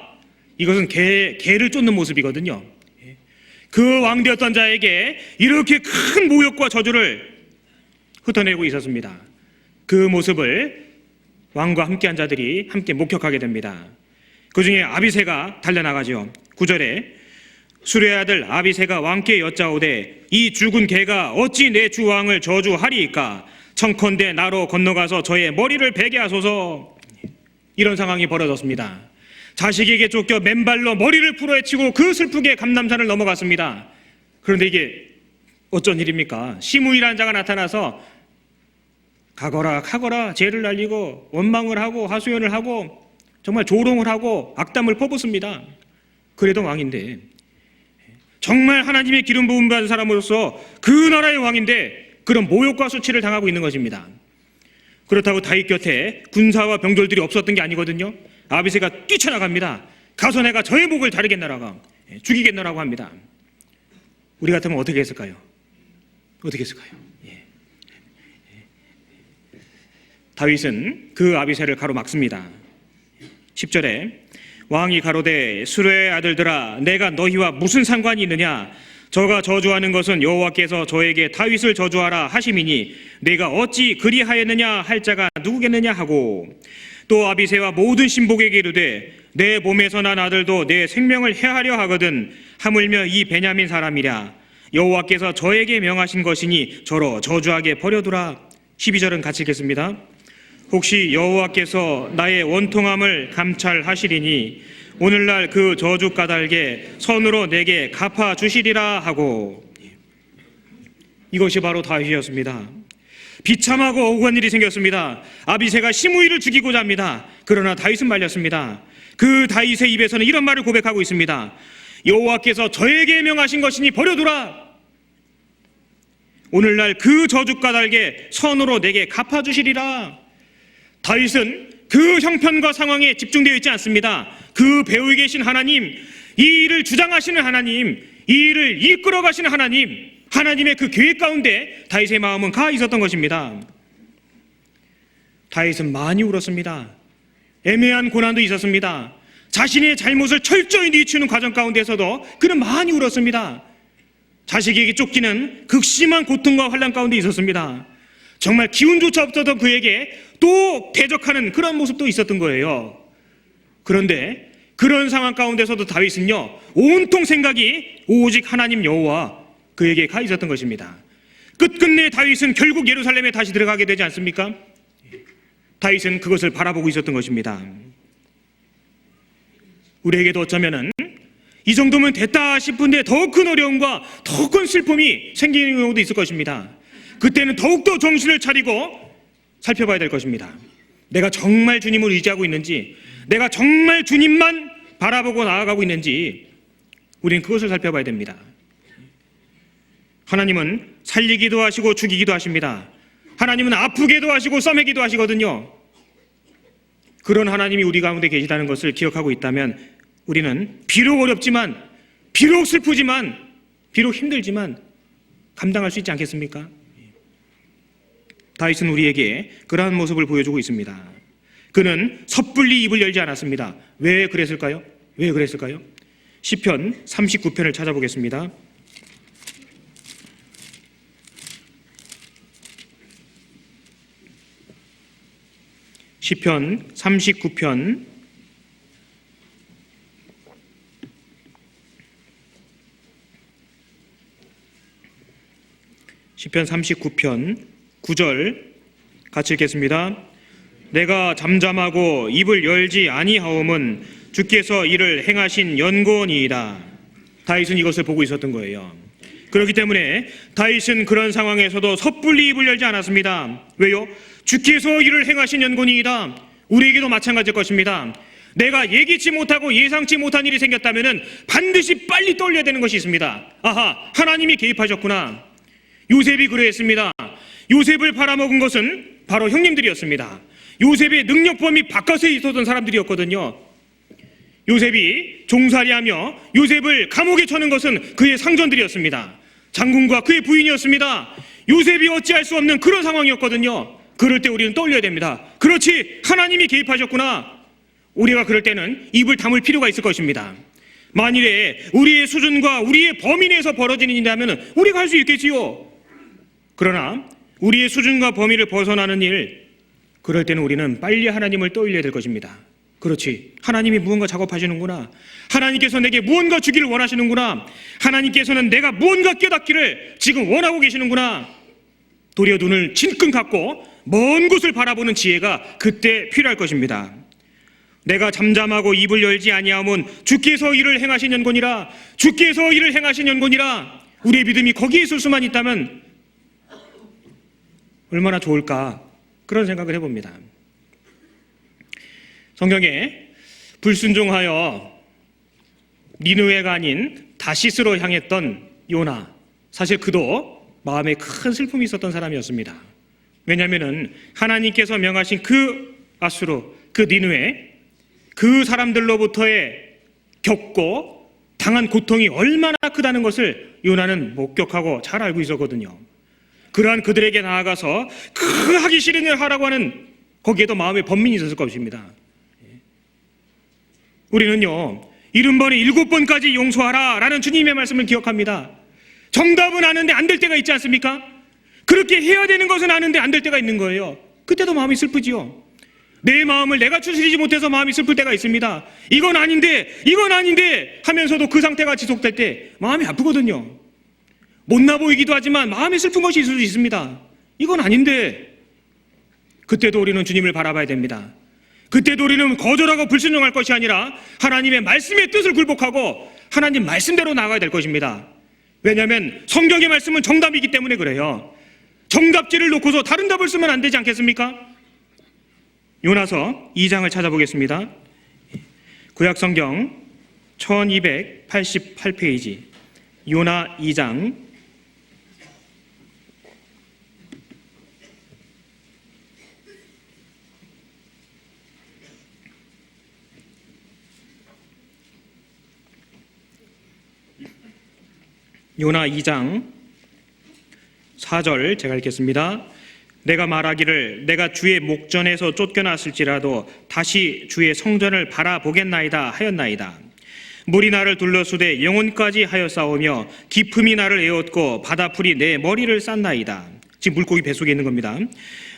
이것은 개를 쫓는 모습이거든요. 그 왕되었던 자에게 이렇게 큰 모욕과 저주를 흩어내고 있었습니다. 그 모습을 왕과 함께한 자들이 함께 목격하게 됩니다. 그 중에 아비새가 달려나가죠. 9절에 수레의 아들 아비새가 왕께 여짜오되 이 죽은 개가 어찌 내 주 왕을 저주하리이까? 청컨대 나로 건너가서 저의 머리를 베게 하소서. 이런 상황이 벌어졌습니다. 자식에게 쫓겨 맨발로 머리를 풀어헤치고 그 슬프게 감람산을 넘어갔습니다. 그런데 이게 어쩐 일입니까? 시므이라는 자가 나타나서 가거라 가거라 죄를 날리고 원망을 하고 하소연을 하고 정말 조롱을 하고 악담을 퍼붓습니다. 그래도 왕인데, 정말 하나님의 기름 부음 받은 사람으로서 그 나라의 왕인데 그런 모욕과 수치를 당하고 있는 것입니다. 그렇다고 다윗 곁에 군사와 병졸들이 없었던 게 아니거든요. 아비새가 뛰쳐나갑니다. 가서 내가 저의 목을 자르겠노라고, 죽이겠노라고 합니다. 우리 같으면 어떻게 했을까요? 어떻게 했을까요? 다윗은 그 아비새를 가로막습니다. 10절에 왕이 가로되 수레의 아들들아 내가 너희와 무슨 상관이 있느냐? 저가 저주하는 것은 여호와께서 저에게 다윗을 저주하라 하심이니 내가 어찌 그리하였느냐 할 자가 누구겠느냐 하고, 또 아비새와 모든 신복에게 이르되 내 몸에서 난 아들도 내 생명을 해하려 하거든 하물며 이 베냐민 사람이랴. 여호와께서 저에게 명하신 것이니 저로 저주하게 버려두라. 12절은 같이 읽겠습니다. 혹시 여호와께서 나의 원통함을 감찰하시리니 오늘날 그 저주 까닭에 선으로 내게 갚아주시리라 하고. 이것이 바로 다윗이었습니다. 비참하고 억울한 일이 생겼습니다. 아비새가 시므이를 죽이고자 합니다. 그러나 다윗은 말렸습니다. 그 다윗의 입에서는 이런 말을 고백하고 있습니다. 여호와께서 저에게 명하신 것이니 버려두라. 오늘날 그 저주 까닭에 선으로 내게 갚아주시리라. 다윗은 그 형편과 상황에 집중되어 있지 않습니다. 그 배후에 계신 하나님, 이 일을 주장하시는 하나님, 이 일을 이끌어 가시는 하나님, 하나님의 그 계획 가운데 다윗의 마음은 가 있었던 것입니다. 다윗은 많이 울었습니다. 애매한 고난도 있었습니다. 자신의 잘못을 철저히 뉘우치는 과정 가운데서도 그는 많이 울었습니다. 자식에게 쫓기는 극심한 고통과 환난 가운데 있었습니다. 정말 기운조차 없었던 그에게 또 대적하는 그런 모습도 있었던 거예요. 그런데 그런 상황 가운데서도 다윗은요, 온통 생각이 오직 하나님 여호와 그에게 가 있었던 것입니다. 끝끝내 다윗은 결국 예루살렘에 다시 들어가게 되지 않습니까? 다윗은 그것을 바라보고 있었던 것입니다. 우리에게도 어쩌면은 이 정도면 됐다 싶은데 더 큰 어려움과 더 큰 슬픔이 생기는 경우도 있을 것입니다. 그때는 더욱더 정신을 차리고 살펴봐야 될 것입니다. 내가 정말 주님을 의지하고 있는지, 내가 정말 주님만 바라보고 나아가고 있는지 우리는 그것을 살펴봐야 됩니다. 하나님은 살리기도 하시고 죽이기도 하십니다. 하나님은 아프게도 하시고 써매기도 하시거든요. 그런 하나님이 우리 가운데 계시다는 것을 기억하고 있다면 우리는 비록 어렵지만, 비록 슬프지만, 비록 힘들지만 감당할 수 있지 않겠습니까? 다윗은 우리에게 그러한 모습을 보여주고 있습니다. 그는 섣불리 입을 열지 않았습니다. 왜 그랬을까요? 왜 그랬을까요? 시편 39편을 찾아보겠습니다. 시편 39편 9절 같이 읽겠습니다. 내가 잠잠하고 입을 열지 아니하옴은 주께서 이를 행하신 연고니이다. 다윗은 이것을 보고 있었던 거예요. 그렇기 때문에 다윗은 그런 상황에서도 섣불리 입을 열지 않았습니다. 왜요? 주께서 이를 행하신 연고니이다. 우리에게도 마찬가지일 것입니다. 내가 예기치 못하고 예상치 못한 일이 생겼다면 반드시 빨리 떠올려야 되는 것이 있습니다. 아하, 하나님이 개입하셨구나. 요셉이 그러했습니다. 요셉을 팔아먹은 것은 바로 형님들이었습니다. 요셉의 능력 범위 바깥에 있었던 사람들이었거든요. 요셉이 종살이하며 요셉을 감옥에 쳐는 것은 그의 상전들이었습니다. 장군과 그의 부인이었습니다. 요셉이 어찌할 수 없는 그런 상황이었거든요. 그럴 때 우리는 떠올려야 됩니다. 그렇지, 하나님이 개입하셨구나. 우리가 그럴 때는 입을 다물 필요가 있을 것입니다. 만일에 우리의 수준과 우리의 범위 내에서 벌어지는 일이라면 우리가 할 수 있겠지요. 그러나 우리의 수준과 범위를 벗어나는 일, 그럴 때는 우리는 빨리 하나님을 떠올려야 될 것입니다. 그렇지, 하나님이 무언가 작업하시는구나. 하나님께서 내게 무언가 주기를 원하시는구나. 하나님께서는 내가 무언가 깨닫기를 지금 원하고 계시는구나. 도리어 눈을 질끈 감고 먼 곳을 바라보는 지혜가 그때 필요할 것입니다. 내가 잠잠하고 입을 열지 아니하면 주께서 일을 행하시는거니라. 주께서 일을 행하시는거니라. 우리의 믿음이 거기에 있을 수만 있다면 얼마나 좋을까, 그런 생각을 해봅니다. 성경에 불순종하여 니느웨가 아닌 다시스로 향했던 요나, 사실 그도 마음에 큰 슬픔이 있었던 사람이었습니다. 왜냐하면 하나님께서 명하신 그 아수르, 그 니느웨, 그 사람들로부터의 겪고 당한 고통이 얼마나 크다는 것을 요나는 목격하고 잘 알고 있었거든요. 그러한 그들에게 나아가서 그 하기 싫은 일을 하라고 하는, 거기에도 마음에 번민이 있었을 것입니다. 우리는요, 70번에 7번까지 용서하라 라는 주님의 말씀을 기억합니다. 정답은 아는데 안 될 때가 있지 않습니까? 그렇게 해야 되는 것은 아는데 안 될 때가 있는 거예요. 그때도 마음이 슬프지요. 내 마음을 내가 추스리지 못해서 마음이 슬플 때가 있습니다. 이건 아닌데 하면서도 그 상태가 지속될 때 마음이 아프거든요. 못나 보이기도 하지만 마음이 슬픈 것이 있을 수 있습니다. 이건 아닌데, 그때도 우리는 주님을 바라봐야 됩니다. 그때도 우리는 거절하고 불순종할 것이 아니라 하나님의 말씀의 뜻을 굴복하고 하나님 말씀대로 나아가야 될 것입니다. 왜냐하면 성경의 말씀은 정답이기 때문에 그래요. 정답지를 놓고서 다른 답을 쓰면 안 되지 않겠습니까? 요나서 2장을 찾아보겠습니다. 구약성경 1288페이지 요나 2장 요나 2장 4절 제가 읽겠습니다. 내가 말하기를 내가 주의 목전에서 쫓겨났을지라도 다시 주의 성전을 바라보겠나이다 하였나이다. 물이 나를 둘러쓰되 영혼까지 하여싸우며 깊음이 나를 에웠고 바다풀이 내 머리를 쌌나이다. 지금 물고기 뱃속에 있는 겁니다.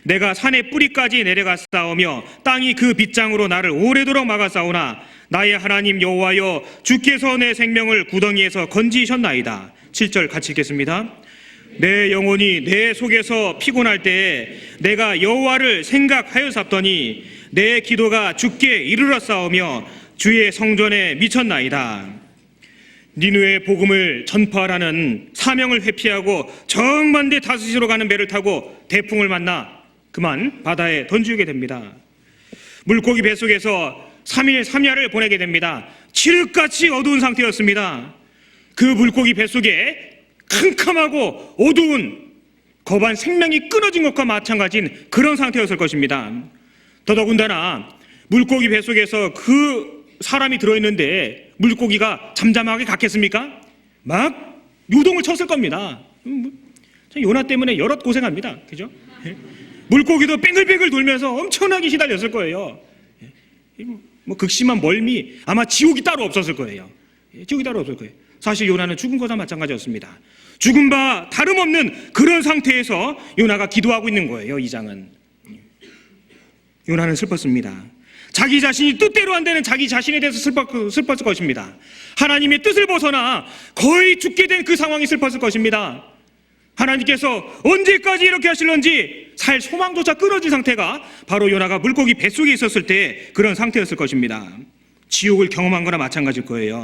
내가 산의 뿌리까지 내려갔사오며 땅이 그 빗장으로 나를 오래도록 막았사오나 나의 하나님 여호와여 주께서 내 생명을 구덩이에서 건지셨나이다. 7절 같이 읽겠습니다. 내 영혼이 내 속에서 피곤할 때에 내가 여호와를 생각하여잡더니 내 기도가 주께 이르렀사오며 주의 성전에 미쳤나이다. 니느웨 복음을 전파하라는 사명을 회피하고 정반대 다스시로 가는 배를 타고 대풍을 만나 그만 바다에 던지게 됩니다. 물고기 뱃속에서 3일 3야를 보내게 됩니다. 칠흑같이 어두운 상태였습니다. 그 물고기 뱃속에 캄캄하고 어두운 거반 생명이 끊어진 것과 마찬가지인 그런 상태였을 것입니다. 더더군다나 물고기 뱃속에서 그 사람이 들어있는데 물고기가 잠잠하게 갔겠습니까? 막 요동을 쳤을 겁니다. 요나 때문에 여럿 고생합니다. 그죠? 물고기도 뱅글뱅글 돌면서 엄청나게 시달렸을 거예요. 뭐 극심한 멀미, 아마 지옥이 따로 없었을 거예요. 지옥이 따로 없을 거예요. 사실 요나는 죽은 것과 마찬가지였습니다. 죽은 바 다름없는 그런 상태에서 요나가 기도하고 있는 거예요. 이 장은. 요나는 슬펐습니다. 자기 자신이 뜻대로 안 되는 자기 자신에 대해서 슬펐을 것입니다. 하나님의 뜻을 벗어나 거의 죽게 된 그 상황이 슬펐을 것입니다. 하나님께서 언제까지 이렇게 하실런지 살 소망조차 끊어진 상태가 바로 요나가 물고기 뱃속에 있었을 때 그런 상태였을 것입니다. 지옥을 경험한 거나 마찬가지일 거예요.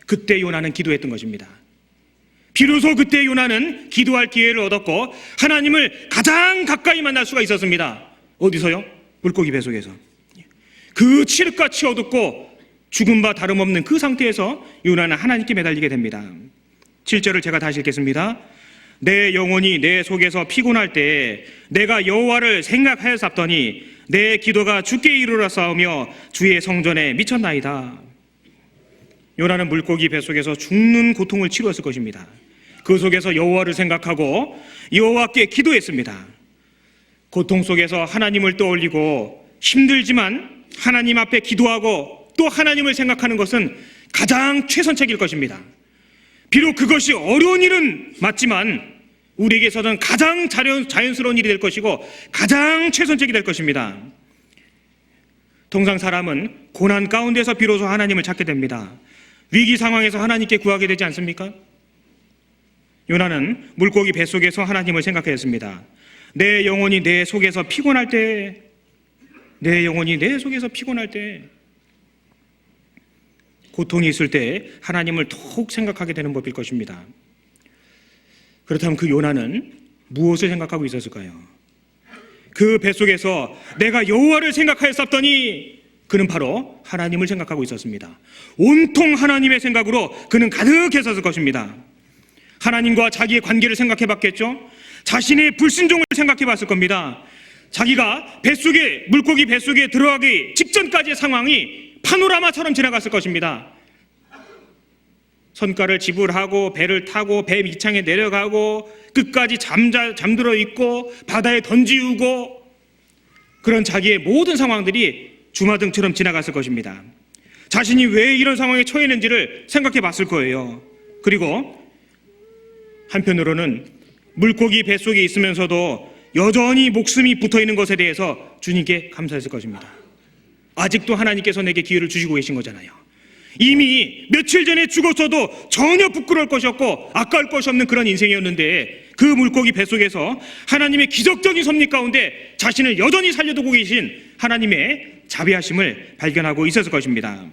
그때 요나는 기도했던 것입니다. 비로소 그때 요나는 기도할 기회를 얻었고 하나님을 가장 가까이 만날 수가 있었습니다. 어디서요? 물고기 뱃속에서. 그 칠흑같이 어둡고 죽은 바 다름없는 그 상태에서 요나는 하나님께 매달리게 됩니다. 7절을 제가 다시 읽겠습니다. 내 영혼이 내 속에서 피곤할 때에 내가 여호와를 생각하여 잡더니 내 기도가 주께 이르렀사오며 주의 성전에 미쳤나이다. 요나는 물고기 뱃속에서 죽는 고통을 치루었을 것입니다. 그 속에서 여호와를 생각하고 여호와께 기도했습니다. 고통 속에서 하나님을 떠올리고 힘들지만 하나님 앞에 기도하고 또 하나님을 생각하는 것은 가장 최선책일 것입니다. 비록 그것이 어려운 일은 맞지만 우리에게서는 가장 자연스러운 일이 될 것이고 가장 최선책이 될 것입니다. 통상 사람은 고난 가운데서 비로소 하나님을 찾게 됩니다. 위기 상황에서 하나님께 구하게 되지 않습니까? 요나는 물고기 뱃속에서 하나님을 생각했습니다. 내 영혼이 내 속에서 피곤할 때, 내 영혼이 내 속에서 피곤할 때, 고통이 있을 때 하나님을 더욱 생각하게 되는 법일 것입니다. 그렇다면 그 요나는 무엇을 생각하고 있었을까요? 그 뱃속에서 내가 여호와를 생각하였었더니 그는 바로 하나님을 생각하고 있었습니다. 온통 하나님의 생각으로 그는 가득했었을 것입니다. 하나님과 자기의 관계를 생각해 봤겠죠? 자신의 불순종을 생각해 봤을 겁니다. 자기가 뱃속에, 물고기 뱃속에 들어가기 직전까지의 상황이 파노라마처럼 지나갔을 것입니다. 선가를 지불하고 배를 타고 배 밑창에 내려가고 끝까지 잠들어 있고 바다에 던지우고 그런 자기의 모든 상황들이 주마등처럼 지나갔을 것입니다. 자신이 왜 이런 상황에 처했는지를 생각해 봤을 거예요. 그리고 한편으로는 물고기 뱃속에 있으면서도 여전히 목숨이 붙어있는 것에 대해서 주님께 감사했을 것입니다. 아직도 하나님께서 내게 기회를 주시고 계신 거잖아요. 이미 며칠 전에 죽었어도 전혀 부끄러울 것이 없고 아까울 것이 없는 그런 인생이었는데 그 물고기 뱃속에서 하나님의 기적적인 섭리 가운데 자신을 여전히 살려두고 계신 하나님의 자비하심을 발견하고 있었을 것입니다.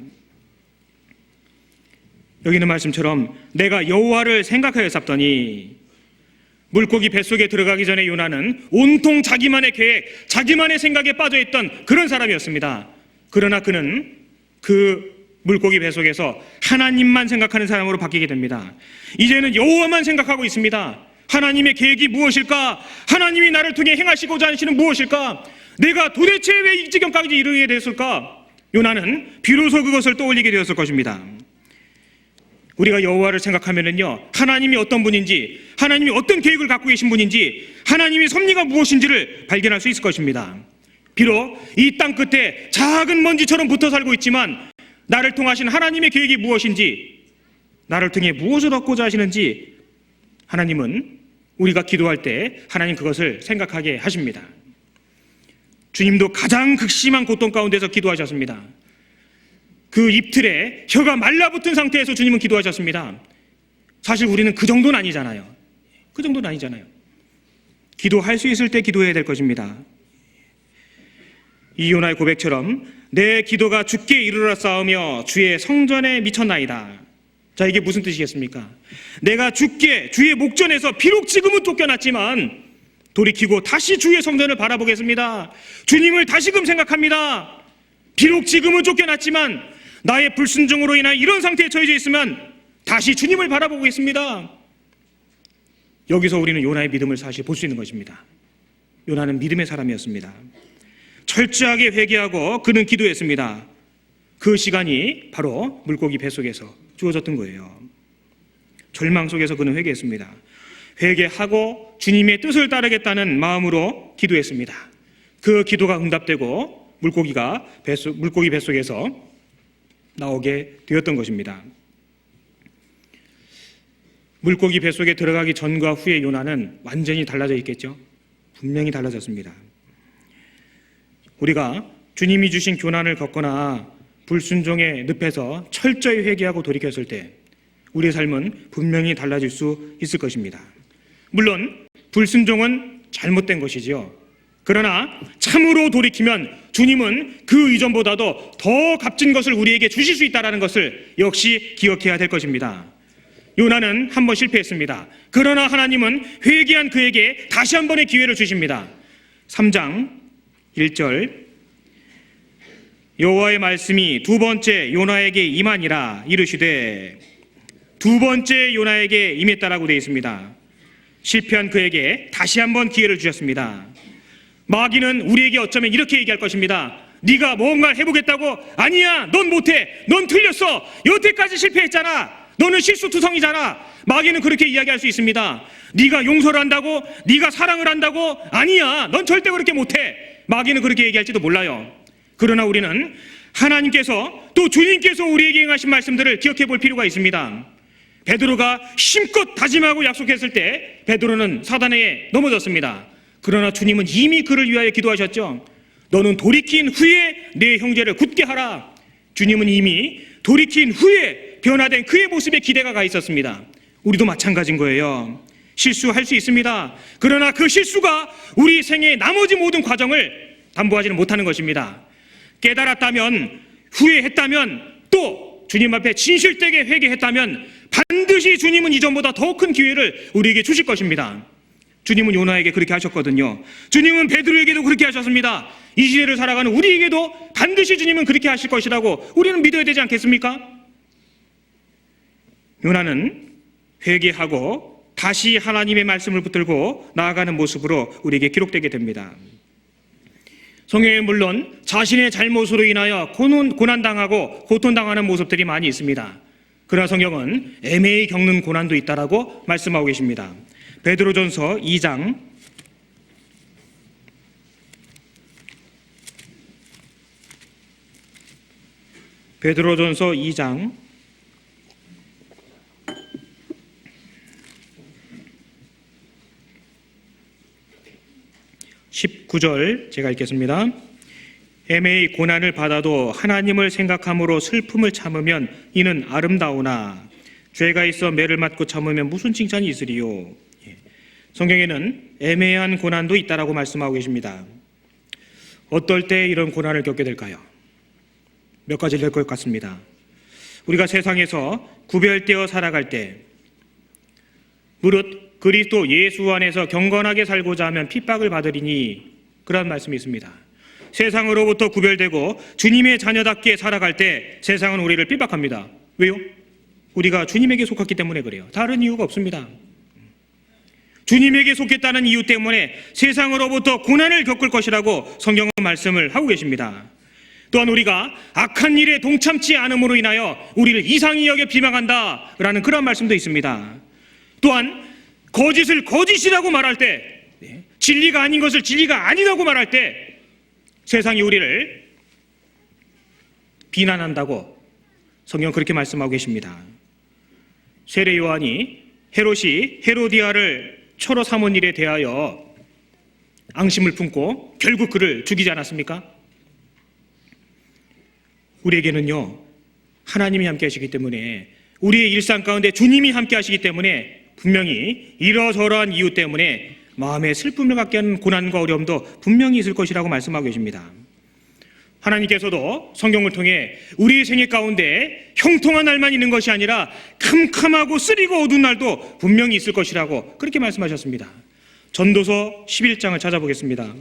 여기 있는 말씀처럼 내가 여호와를 생각하였었더니 물고기 뱃속에 들어가기 전에 요나는 온통 자기만의 계획, 자기만의 생각에 빠져있던 그런 사람이었습니다. 그러나 그는 그 물고기 뱃속에서 하나님만 생각하는 사람으로 바뀌게 됩니다. 이제는 여호와만 생각하고 있습니다. 하나님의 계획이 무엇일까? 하나님이 나를 통해 행하시고자 하시는 무엇일까? 내가 도대체 왜 이 지경까지 이르게 됐을까? 요나는 비로소 그것을 떠올리게 되었을 것입니다. 우리가 여호와를 생각하면은요, 하나님이 어떤 분인지, 하나님이 어떤 계획을 갖고 계신 분인지, 하나님의 섭리가 무엇인지를 발견할 수 있을 것입니다. 비록 이 땅 끝에 작은 먼지처럼 붙어 살고 있지만 나를 통하신 하나님의 계획이 무엇인지, 나를 통해 무엇을 얻고자 하시는지 하나님은 우리가 기도할 때 하나님 그것을 생각하게 하십니다. 주님도 가장 극심한 고통 가운데서 기도하셨습니다. 그 입틀에 혀가 말라붙은 상태에서 주님은 기도하셨습니다. 사실 우리는 그 정도는 아니잖아요. 그 정도는 아니잖아요. 기도할 수 있을 때 기도해야 될 것입니다. 이 요나의 고백처럼 내 기도가 주께 이르러 싸우며 주의 성전에 미쳤나이다. 자, 이게 무슨 뜻이겠습니까? 내가 주의 목전에서 비록 지금은 쫓겨났지만 돌이키고 다시 주의 성전을 바라보겠습니다. 주님을 다시금 생각합니다. 비록 지금은 쫓겨났지만 나의 불순종으로 인한 이런 상태에 처해져 있으면 다시 주님을 바라보겠습니다. 여기서 우리는 요나의 믿음을 사실 볼 수 있는 것입니다. 요나는 믿음의 사람이었습니다. 철저하게 회개하고 그는 기도했습니다. 그 시간이 바로 물고기 뱃속에서 주어졌던 거예요. 절망 속에서 그는 회개했습니다. 회개하고 주님의 뜻을 따르겠다는 마음으로 기도했습니다. 그 기도가 응답되고 물고기 뱃속에서 나오게 되었던 것입니다. 물고기 뱃속에 들어가기 전과 후의 요나는 완전히 달라져 있겠죠? 분명히 달라졌습니다. 우리가 주님이 주신 교난을 겪거나 불순종의 늪에서 철저히 회개하고 돌이켰을 때 우리의 삶은 분명히 달라질 수 있을 것입니다. 물론 불순종은 잘못된 것이지요. 그러나 참으로 돌이키면 주님은 그 이전보다도 더 값진 것을 우리에게 주실 수 있다는 것을 역시 기억해야 될 것입니다. 요나는 한 번 실패했습니다. 그러나 하나님은 회개한 그에게 다시 한 번의 기회를 주십니다. 3장 1절 여호와의 말씀이 두 번째 요나에게 임하니라 이르시되, 두 번째 요나에게 임했다라고 되어 있습니다. 실패한 그에게 다시 한 번 기회를 주셨습니다. 마귀는 우리에게 어쩌면 이렇게 얘기할 것입니다. 네가 뭔가를 해보겠다고? 아니야, 넌 못해. 넌 틀렸어. 여태까지 실패했잖아. 너는 실수투성이잖아. 마귀는 그렇게 이야기할 수 있습니다. 네가 용서를 한다고? 네가 사랑을 한다고? 아니야, 넌 절대 그렇게 못해. 마귀는 그렇게 얘기할지도 몰라요. 그러나 우리는 하나님께서 또 주님께서 우리에게 행하신 말씀들을 기억해 볼 필요가 있습니다. 베드로가 힘껏 다짐하고 약속했을 때 베드로는 사단에 넘어졌습니다. 그러나 주님은 이미 그를 위하여 기도하셨죠. 너는 돌이킨 후에 내 형제를 굳게 하라. 주님은 이미 돌이킨 후에 변화된 그의 모습에 기대가 가 있었습니다. 우리도 마찬가지인 거예요. 실수할 수 있습니다. 그러나 그 실수가 우리 생애의 나머지 모든 과정을 담보하지는 못하는 것입니다. 깨달았다면, 후회했다면, 또 주님 앞에 진실되게 회개했다면 반드시 주님은 이전보다 더 큰 기회를 우리에게 주실 것입니다. 주님은 요나에게 그렇게 하셨거든요. 주님은 베드로에게도 그렇게 하셨습니다. 이 시대를 살아가는 우리에게도 반드시 주님은 그렇게 하실 것이라고 우리는 믿어야 되지 않겠습니까? 요나는 회개하고 다시 하나님의 말씀을 붙들고 나아가는 모습으로 우리에게 기록되게 됩니다. 성경에 물론 자신의 잘못으로 인하여 고난당하고 고통당하는 모습들이 많이 있습니다. 그러나 성경은 애매히 겪는 고난도 있다라고 말씀하고 계십니다. 베드로전서 2장 19절 제가 읽겠습니다. 애매히 고난을 받아도 하나님을 생각함으로 슬픔을 참으면 이는 아름다우나 죄가 있어 매를 맞고 참으면 무슨 칭찬이 있으리요. 성경에는 애매한 고난도 있다라고 말씀하고 계십니다. 어떨 때 이런 고난을 겪게 될까요? 몇 가지 될 것 같습니다. 우리가 세상에서 구별되어 살아갈 때, 무릇 그리스도 예수 안에서 경건하게 살고자 하면 핍박을 받으리니, 그런 말씀이 있습니다. 세상으로부터 구별되고 주님의 자녀답게 살아갈 때 세상은 우리를 핍박합니다. 왜요? 우리가 주님에게 속했기 때문에 그래요. 다른 이유가 없습니다. 주님에게 속했다는 이유 때문에 세상으로부터 고난을 겪을 것이라고 성경은 말씀을 하고 계십니다. 또한 우리가 악한 일에 동참치 않음으로 인하여 우리를 이상히 여겨 비방한다라는 그런 말씀도 있습니다. 또한 거짓을 거짓이라고 말할 때, 진리가 아닌 것을 진리가 아니라고 말할 때 세상이 우리를 비난한다고 성경은 그렇게 말씀하고 계십니다. 세례 요한이 헤롯이 헤로디아를 처로 삼은 일에 대하여 앙심을 품고 결국 그를 죽이지 않았습니까? 우리에게는요, 하나님이 함께 하시기 때문에, 우리의 일상 가운데 주님이 함께 하시기 때문에 분명히 이러저러한 이유 때문에 마음에 슬픔을 갖게 하는 고난과 어려움도 분명히 있을 것이라고 말씀하고 계십니다. 하나님께서도 성경을 통해 우리의 생애 가운데 형통한 날만 있는 것이 아니라 캄캄하고 쓰리고 어두운 날도 분명히 있을 것이라고 그렇게 말씀하셨습니다. 전도서 11장을 찾아보겠습니다.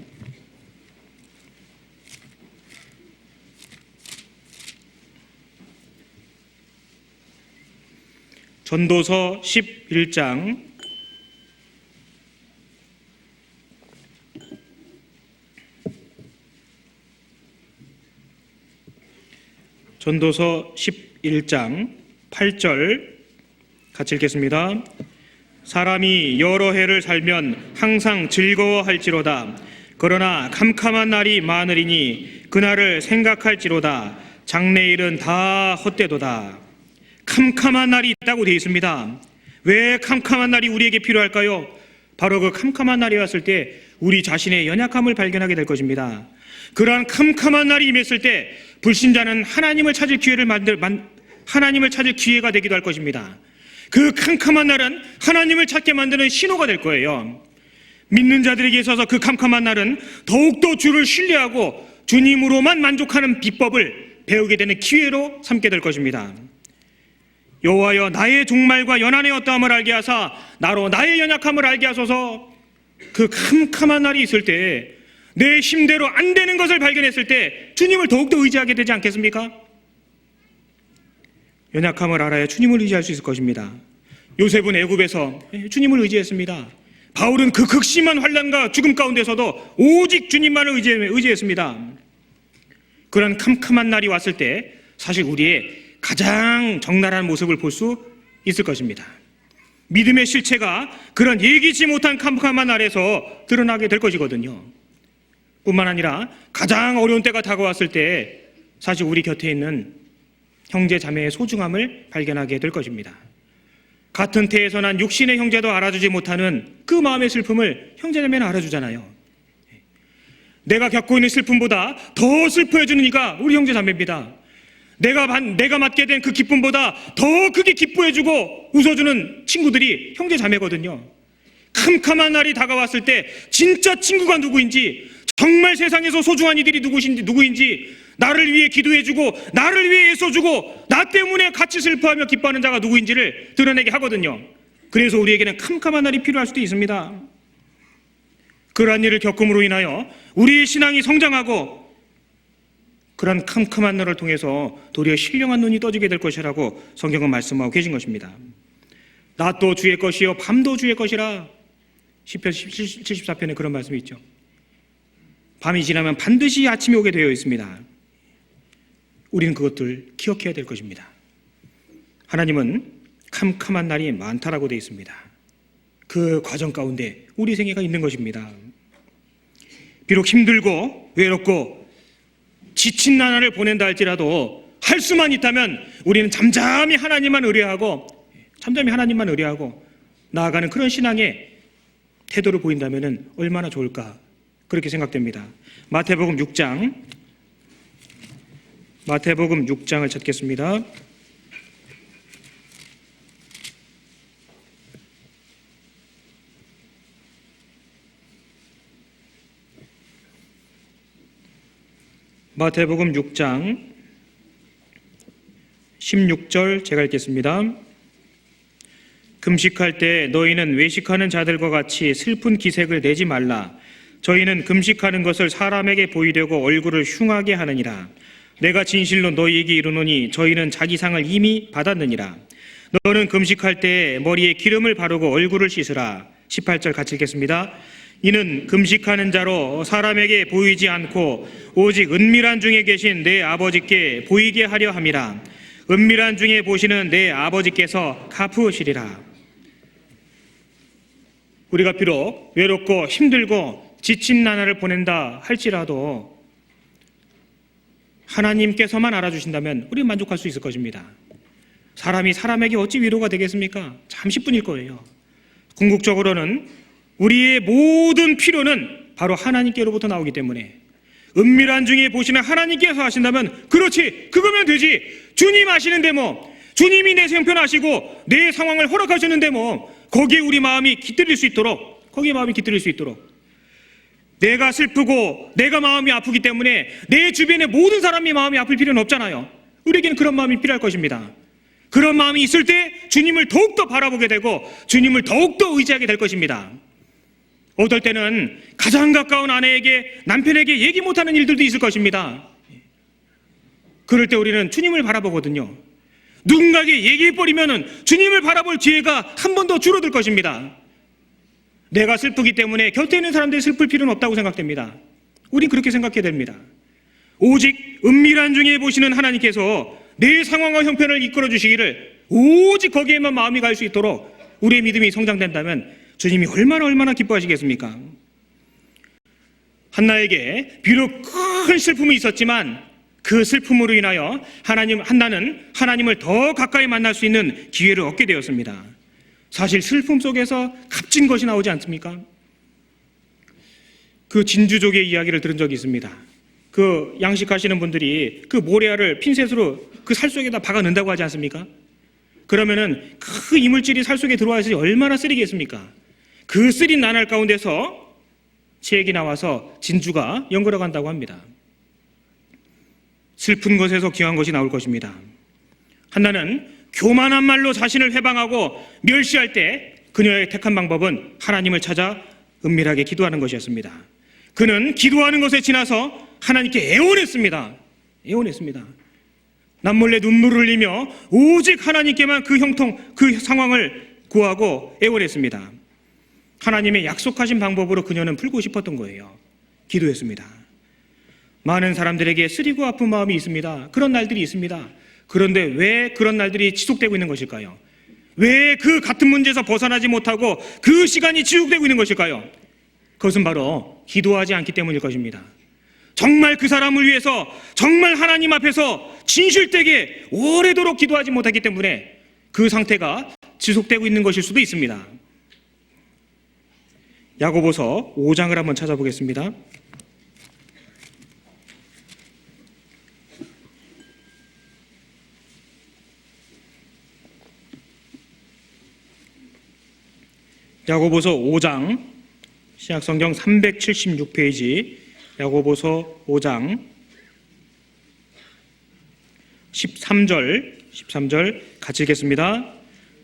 전도서 11장 8절 같이 읽겠습니다. 사람이 여러 해를 살면 항상 즐거워할지로다. 그러나 캄캄한 날이 많으리니 그날을 생각할지로다. 장래일은 다 헛되도다. 캄캄한 날이 있다고 되어 있습니다. 왜 캄캄한 날이 우리에게 필요할까요? 바로 그 캄캄한 날이 왔을 때 우리 자신의 연약함을 발견하게 될 것입니다. 그러한 캄캄한 날이 임했을 때 불신자는 하나님을 찾을 기회가 되기도 할 것입니다. 그 캄캄한 날은 하나님을 찾게 만드는 신호가 될 거예요. 믿는 자들에게 있어서 그 캄캄한 날은 더욱더 주를 신뢰하고 주님으로만 만족하는 비법을 배우게 되는 기회로 삼게 될 것입니다. 여호와여 나의 종말과 연한의 어떠함을 알게 하사 나로 나의 연약함을 알게 하소서. 그 캄캄한 날이 있을 때, 내 힘대로 안 되는 것을 발견했을 때 주님을 더욱더 의지하게 되지 않겠습니까? 연약함을 알아야 주님을 의지할 수 있을 것입니다. 요셉은 애굽에서 주님을 의지했습니다. 바울은 그 극심한 환난과 죽음 가운데서도 오직 주님만을 의지했습니다. 그런 캄캄한 날이 왔을 때 사실 우리의 가장 적나라한 모습을 볼 수 있을 것입니다. 믿음의 실체가 그런 예기치 못한 캄캄한 날에서 드러나게 될 것이거든요. 뿐만 아니라 가장 어려운 때가 다가왔을 때 사실 우리 곁에 있는 형제 자매의 소중함을 발견하게 될 것입니다. 같은 태에서 난 육신의 형제도 알아주지 못하는 그 마음의 슬픔을 형제 자매는 알아주잖아요. 내가 겪고 있는 슬픔보다 더 슬퍼해주는 이가 우리 형제 자매입니다. 내가 맞게 된 그 기쁨보다 더 크게 기뻐해주고 웃어주는 친구들이 형제 자매거든요. 캄캄한 날이 다가왔을 때 진짜 친구가 누구인지, 정말 세상에서 소중한 이들이 누구인지 나를 위해 기도해주고 나를 위해 애써주고 나 때문에 같이 슬퍼하며 기뻐하는 자가 누구인지를 드러내게 하거든요. 그래서 우리에게는 캄캄한 날이 필요할 수도 있습니다. 그러한 일을 겪음으로 인하여 우리의 신앙이 성장하고 그런 캄캄한 날을 통해서 도리어 신령한 눈이 떠지게 될 것이라고 성경은 말씀하고 계신 것입니다. 낮도 주의 것이요 밤도 주의 것이라. 시편 74편에 그런 말씀이 있죠. 밤이 지나면 반드시 아침이 오게 되어 있습니다. 우리는 그것들 기억해야 될 것입니다. 하나님은 캄캄한 날이 많다라고 되어 있습니다. 그 과정 가운데 우리 생애가 있는 것입니다. 비록 힘들고 외롭고 지친 나날을 보낸다 할지라도 할 수만 있다면 우리는 잠잠히 하나님만 의뢰하고 나아가는 그런 신앙의 태도를 보인다면 얼마나 좋을까, 그렇게 생각됩니다. 마태복음 6장을 찾겠습니다. 마태복음 6장 16절 제가 읽겠습니다. 금식할 때 너희는 외식하는 자들과 같이 슬픈 기색을 내지 말라. 저희는 금식하는 것을 사람에게 보이려고 얼굴을 흉하게 하느니라. 내가 진실로 너희에게 이르노니 저희는 자기 상을 이미 받았느니라. 너는 금식할 때 머리에 기름을 바르고 얼굴을 씻으라. 18절 같이 읽겠습니다. 이는 금식하는 자로 사람에게 보이지 않고 오직 은밀한 중에 계신 내 아버지께 보이게 하려 함이라. 은밀한 중에 보시는 내 아버지께서 갚으시리라. 우리가 비록 외롭고 힘들고 지친 나날을 보낸다 할지라도 하나님께서만 알아주신다면 우리는 만족할 수 있을 것입니다. 사람이 사람에게 어찌 위로가 되겠습니까? 잠시뿐일 거예요. 궁극적으로는 우리의 모든 필요는 바로 하나님께로부터 나오기 때문에 은밀한 중에 보시는 하나님께서 하신다면 그렇지, 그거면 되지. 주님 아시는데 뭐, 주님이 내 형편 아시고 내 상황을 허락하셨는데 뭐, 거기에 우리 마음이 깃들일 수 있도록, 내가 슬프고 내가 마음이 아프기 때문에 내 주변의 모든 사람이 마음이 아플 필요는 없잖아요. 우리에게는 그런 마음이 필요할 것입니다. 그런 마음이 있을 때 주님을 더욱더 바라보게 되고 주님을 더욱더 의지하게 될 것입니다. 어떨 때는 가장 가까운 아내에게, 남편에게 얘기 못하는 일들도 있을 것입니다. 그럴 때 우리는 주님을 바라보거든요. 누군가에게 얘기해버리면 주님을 바라볼 기회가 한 번 더 줄어들 것입니다. 내가 슬프기 때문에 곁에 있는 사람들이 슬플 필요는 없다고 생각됩니다. 우린 그렇게 생각해야 됩니다. 오직 은밀한 중에 보시는 하나님께서 내 상황과 형편을 이끌어 주시기를 오직 거기에만 마음이 갈 수 있도록 우리의 믿음이 성장된다면 주님이 얼마나 기뻐하시겠습니까? 한나에게 비록 큰 슬픔이 있었지만 그 슬픔으로 인하여 한나는 하나님을 더 가까이 만날 수 있는 기회를 얻게 되었습니다. 사실 슬픔 속에서 값진 것이 나오지 않습니까? 그 진주족의 이야기를 들은 적이 있습니다. 그 양식하시는 분들이 그 모래알을 핀셋으로 그 살 속에다 박아 넣는다고 하지 않습니까? 그러면은 그 이물질이 살 속에 들어와서 얼마나 쓰리겠습니까? 그 쓰린 나날 가운데서 치액이 나와서 진주가 연결어 간다고 합니다. 슬픈 것에서 귀한 것이 나올 것입니다. 한나는 교만한 말로 자신을 회방하고 멸시할 때 그녀의 택한 방법은 하나님을 찾아 은밀하게 기도하는 것이었습니다. 그는 기도하는 것에 지나서 하나님께 애원했습니다. 남몰래 눈물을 흘리며 오직 하나님께만 그 상황을 구하고 애원했습니다. 하나님의 약속하신 방법으로 그녀는 풀고 싶었던 거예요. 기도했습니다. 많은 사람들에게 쓰리고 아픈 마음이 있습니다. 그런 날들이 있습니다. 그런데 왜 그런 날들이 지속되고 있는 것일까요? 왜 그 같은 문제에서 벗어나지 못하고 그 시간이 지속되고 있는 것일까요? 그것은 바로 기도하지 않기 때문일 것입니다. 정말 그 사람을 위해서 정말 하나님 앞에서 진실되게 오래도록 기도하지 못하기 때문에 그 상태가 지속되고 있는 것일 수도 있습니다. 야고보서 5장을 한번 찾아보겠습니다. 야고보서 5장, 신약성경 376페이지, 야고보서 5장 13절 같이 읽겠습니다.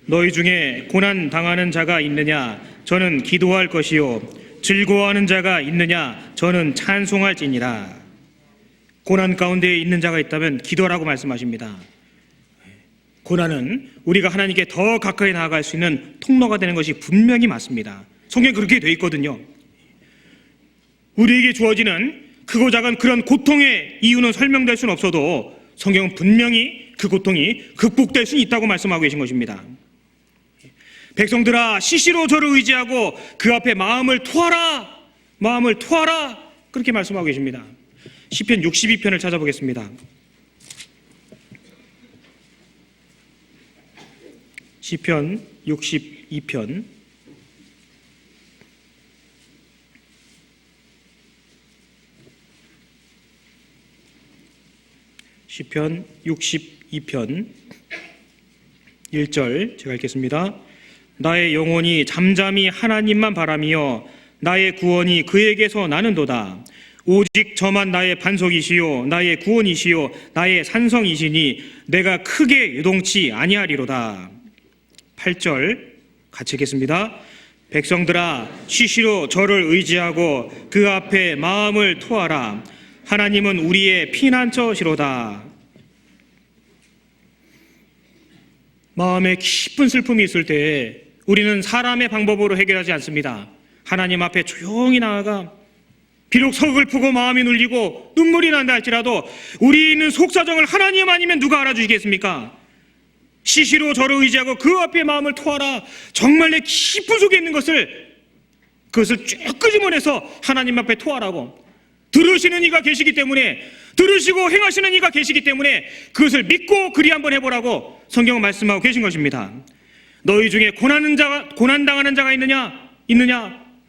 너희 중에 고난 당하는 자가 있느냐? 저는 기도할 것이요. 즐거워하는 자가 있느냐? 저는 찬송할지니라. 고난 가운데 있는 자가 있다면 기도라고 말씀하십니다. 고난은 우리가 하나님께 더 가까이 나아갈 수 있는 통로가 되는 것이 분명히 맞습니다. 성경에 그렇게 되어 있거든요. 우리에게 주어지는 크고 작은 그런 고통의 이유는 설명될 수는 없어도 성경은 분명히 그 고통이 극복될 수 있다고 말씀하고 계신 것입니다. 백성들아, 시시로 저를 의지하고 그 앞에 마음을 토하라, 마음을 토하라, 그렇게 말씀하고 계십니다. 시편 62편을 찾아보겠습니다. 시편 62편 1절 제가 읽겠습니다. 나의 영혼이 잠잠히 하나님만 바라며 나의 구원이 그에게서 나는도다. 오직 저만 나의 반석이시요 나의 구원이시요 나의 산성이시니 내가 크게 요동치 아니하리로다. 8절 같이 읽겠습니다. 백성들아, 시시로 저를 의지하고 그 앞에 마음을 토하라. 하나님은 우리의 피난처시로다. 마음에 깊은 슬픔이 있을 때 우리는 사람의 방법으로 해결하지 않습니다. 하나님 앞에 조용히 나아가 비록 서글프고 마음이 눌리고 눈물이 난다 할지라도 우리 있는 속사정을 하나님 아니면 누가 알아주시겠습니까? 시시로 저를 의지하고 그 앞에 마음을 토하라. 정말 내 깊은 속에 있는 그것을 쭉 끄집어내서 하나님 앞에 토하라고. 들으시는 이가 계시기 때문에, 들으시고 행하시는 이가 계시기 때문에 그것을 믿고 그리 한번 해보라고 성경은 말씀하고 계신 것입니다. 너희 중에 고난당하는 자가 있느냐?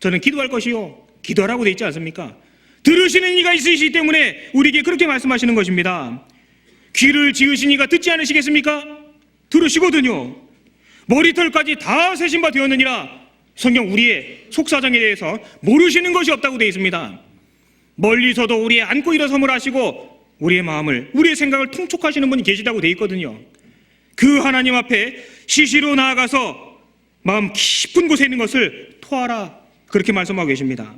저는 기도할 것이요. 기도하라고 되어 있지 않습니까? 들으시는 이가 있으시기 때문에 우리에게 그렇게 말씀하시는 것입니다. 귀를 지으신 이가 듣지 않으시겠습니까? 들으시거든요. 머리털까지 다 세신 바 되었느니라. 성경 우리의 속사정에 대해서 모르시는 것이 없다고 되어 있습니다. 멀리서도 우리의 안고 일어섬을 하시고 우리의 마음을, 우리의 생각을 통촉하시는 분이 계시다고 되어 있거든요. 그 하나님 앞에 시시로 나아가서 마음 깊은 곳에 있는 것을 토하라, 그렇게 말씀하고 계십니다.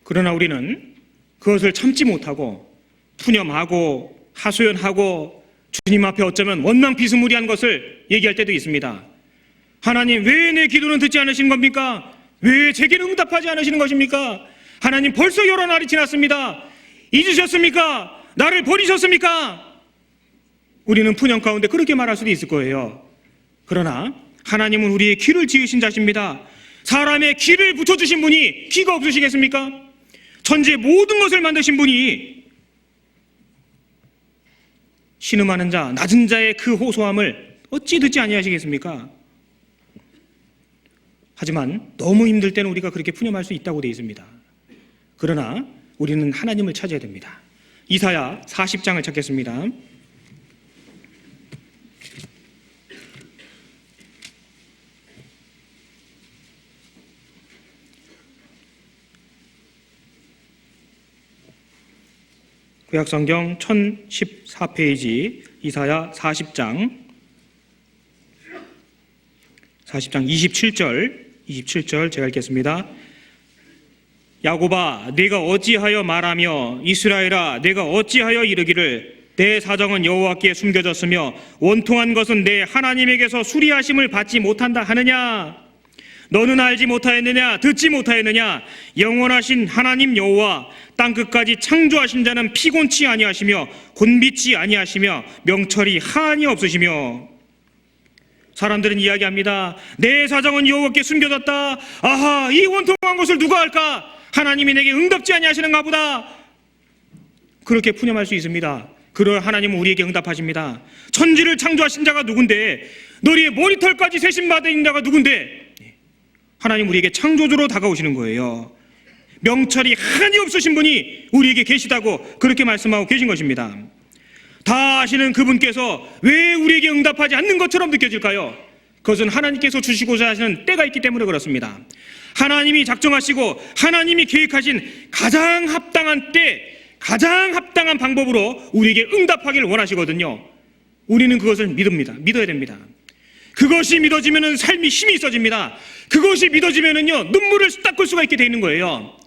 그러나 우리는 그것을 참지 못하고 푸념하고 하소연하고 주님 앞에 어쩌면 원망 비스무리한 것을 얘기할 때도 있습니다. 하나님, 왜 내 기도는 듣지 않으시는 겁니까? 왜 제게는 응답하지 않으시는 것입니까? 하나님, 벌써 여러 날이 지났습니다. 잊으셨습니까? 나를 버리셨습니까? 우리는 푸념 가운데 그렇게 말할 수도 있을 거예요. 그러나 하나님은 우리의 귀를 지으신 자십니다. 사람의 귀를 붙여주신 분이 귀가 없으시겠습니까? 천지의 모든 것을 만드신 분이 신음하는 자, 낮은 자의 그 호소함을 어찌 듣지 아니하시겠습니까? 하지만 너무 힘들 때는 우리가 그렇게 푸념할 수 있다고 되어 있습니다. 그러나 우리는 하나님을 찾아야 됩니다. 이사야 40장을 찾겠습니다. 구약성경 1014페이지 이사야 40장 27절 제가 읽겠습니다. 야곱아, 네가 어찌하여 말하며 이스라엘아, 네가 어찌하여 이르기를 내 사정은 여호와께 숨겨졌으며 원통한 것은 내 하나님에게서 수리하심을 받지 못한다 하느냐? 너는 알지 못하였느냐? 듣지 못하였느냐? 영원하신 하나님 여호와, 땅끝까지 창조하신 자는 피곤치 아니하시며 곤비치 아니하시며 명철이 한이 없으시며. 사람들은 이야기합니다. 내 사정은 여호와께 숨겨졌다. 아하, 이 원통한 것을 누가 할까? 하나님이 내게 응답지 아니하시는가 보다. 그렇게 푸념할 수 있습니다. 그러 하나님은 우리에게 응답하십니다. 천지를 창조하신 자가 누군데, 너희의 모니터까지 세심받은 자가 누군데, 하나님 우리에게 창조주로 다가오시는 거예요. 명철이 하나님 없으신 분이 우리에게 계시다고 그렇게 말씀하고 계신 것입니다. 다 아시는 그분께서 왜 우리에게 응답하지 않는 것처럼 느껴질까요? 그것은 하나님께서 주시고자 하시는 때가 있기 때문에 그렇습니다. 하나님이 작정하시고 하나님이 계획하신 가장 합당한 때, 가장 합당한 방법으로 우리에게 응답하기를 원하시거든요. 우리는 그것을 믿어야 됩니다. 그것이 믿어지면 삶이 힘이 있어집니다. 그것이 믿어지면요, 눈물을 닦을 수가 있게 되는 거예요.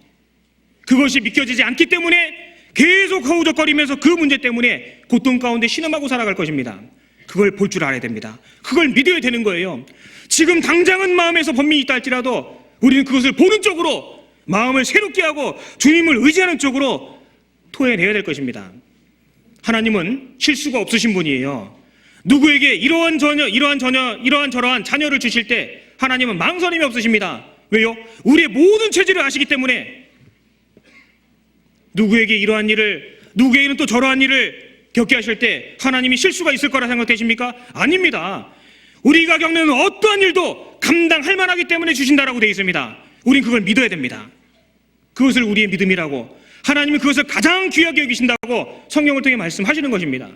그것이 믿겨지지 않기 때문에 계속 허우적거리면서 그 문제 때문에 고통 가운데 신음하고 살아갈 것입니다. 그걸 볼 줄 알아야 됩니다. 그걸 믿어야 되는 거예요. 지금 당장은 마음에서 번민이 있다 할지라도 우리는 그것을 보는 쪽으로, 마음을 새롭게 하고 주님을 의지하는 쪽으로 토해내야 될 것입니다. 하나님은 실수가 없으신 분이에요. 누구에게 이러한 저러한 자녀를 주실 때 하나님은 망설임이 없으십니다. 왜요? 우리의 모든 체질을 아시기 때문에. 누구에게 이러한 일을, 누구에게는 또 저러한 일을 겪게 하실 때 하나님이 실수가 있을 거라 생각되십니까? 아닙니다. 우리가 겪는 어떠한 일도 감당할 만하기 때문에 주신다라고 되어 있습니다. 우린 그걸 믿어야 됩니다. 그것을 우리의 믿음이라고, 하나님은 그것을 가장 귀하게 여기신다고 성경을 통해 말씀하시는 것입니다.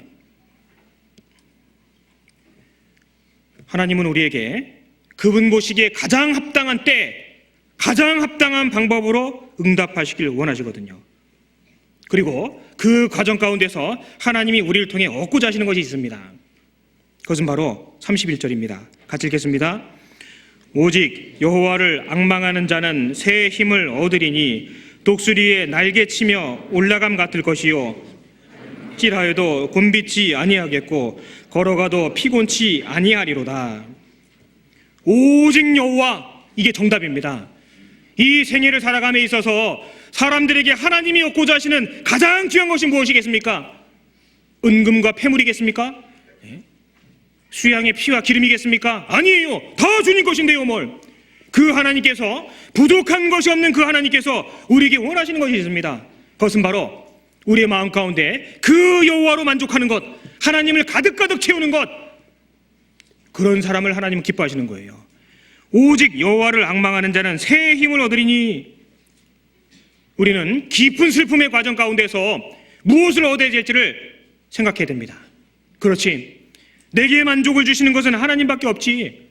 하나님은 우리에게 그분 보시기에 가장 합당한 때, 가장 합당한 방법으로 응답하시길 원하시거든요. 그리고 그 과정 가운데서 하나님이 우리를 통해 얻고자 하시는 것이 있습니다. 그것은 바로 31절입니다. 같이 읽겠습니다. 오직 여호와를 앙망하는 자는 새 힘을 얻으리니 독수리의 날개치며 올라감 같을 것이요, 찔하여도 곤비지 아니하겠고 걸어가도 피곤치 아니하리로다. 오직 여호와, 이게 정답입니다. 이 생애를 살아감에 있어서 사람들에게 하나님이 얻고자 하시는 가장 귀한 것이 무엇이겠습니까? 은금과 폐물이겠습니까? 수양의 피와 기름이겠습니까? 아니에요. 다 주님 것인데요, 뭘. 그 하나님께서, 부족한 것이 없는 그 하나님께서 우리에게 원하시는 것이 있습니다. 그것은 바로 우리의 마음 가운데 그 여호와로 만족하는 것, 하나님을 가득가득 채우는 것, 그런 사람을 하나님은 기뻐하시는 거예요. 오직 여호와를 앙망하는 자는 새 힘을 얻으리니, 우리는 깊은 슬픔의 과정 가운데서 무엇을 얻어야 될지를 생각해야 됩니다. 그렇지, 내게 만족을 주시는 것은 하나님밖에 없지,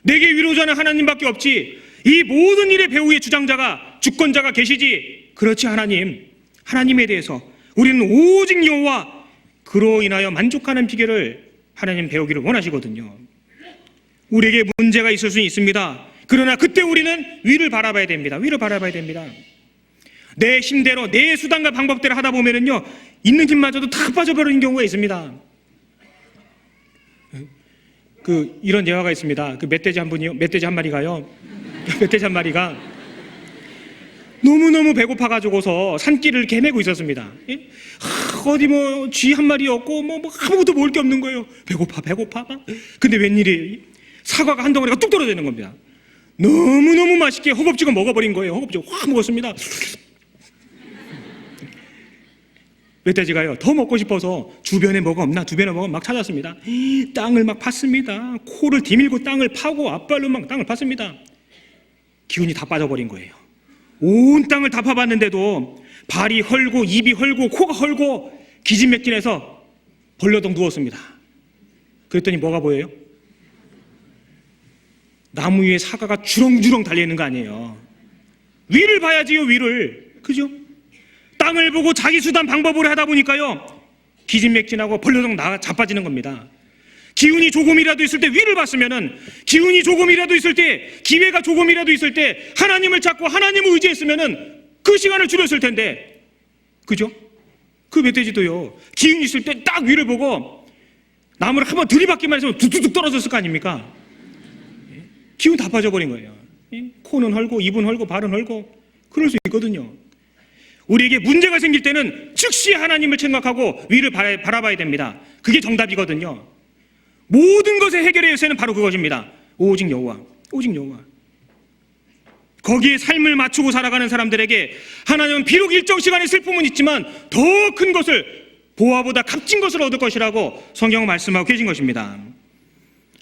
내게 위로자는 하나님밖에 없지, 이 모든 일의 배후의 주장자가, 주권자가 계시지. 그렇지, 하나님에 대해서 우리는 오직 여호와, 그로 인하여 만족하는 비결을 하나님 배우기를 원하시거든요. 우리에게 문제가 있을 수는 있습니다. 그러나 그때 우리는 위를 바라봐야 됩니다. 위를 바라봐야 됩니다. 내 힘대로, 내 수단과 방법대로 하다 보면은요, 있는 힘마저도 다 빠져버리는 경우가 있습니다. 이런 예화가 있습니다. 멧돼지 한 마리가요, 멧돼지 한 마리가 너무너무 배고파가지고서 산길을 이렇게 헤매고 있었습니다. 어디 쥐 한 마리였고 아무것도 먹을 게 없는 거예요. 배고파. 근데 웬일이 사과가 한 덩어리가 뚝 떨어지는 겁니다. 너무너무 맛있게 허겁지겁 먹어버린 거예요. 허겁지겁 확 먹었습니다. 멧돼지가요, 더 먹고 싶어서 주변에 뭐가 없나 막 찾았습니다. 땅을 막 팠습니다. 코를 디밀고 땅을 파고 앞발로 막 땅을 팠습니다. 기운이 다 빠져버린 거예요. 온 땅을 다 파봤는데도 발이 헐고 입이 헐고 코가 헐고 기진맥진해서 벌러덩 누웠습니다. 그랬더니 뭐가 보여요? 나무 위에 사과가 주렁주렁 달려있는 거 아니에요. 위를 봐야지요, 위를. 그죠? 땅을 보고 자기 수단 방법으로 하다 보니까요, 기진맥진하고 벌러덩 자빠지는 겁니다. 기운이 조금이라도 있을 때 위를 봤으면은, 기운이 조금이라도 있을 때, 기회가 조금이라도 있을 때 하나님을 찾고 하나님을 의지했으면은 그 시간을 줄였을 텐데, 그죠? 그 멧돼지도요, 기운이 있을 때 딱 위를 보고 나무를 한번 들이받기만 해서 뚝뚝뚝 떨어졌을 거 아닙니까? 기운 다 빠져버린 거예요. 코는 헐고 입은 헐고 발은 헐고 그럴 수 있거든요. 우리에게 문제가 생길 때는 즉시 하나님을 생각하고 위를 바라봐야 됩니다. 그게 정답이거든요. 모든 것의 해결의 열쇠는 바로 그것입니다. 오직 여호와, 오직 여호와. 거기에 삶을 맞추고 살아가는 사람들에게 하나님은 비록 일정 시간의 슬픔은 있지만 더 큰 것을, 보화보다 값진 것을 얻을 것이라고 성경은 말씀하고 계신 것입니다.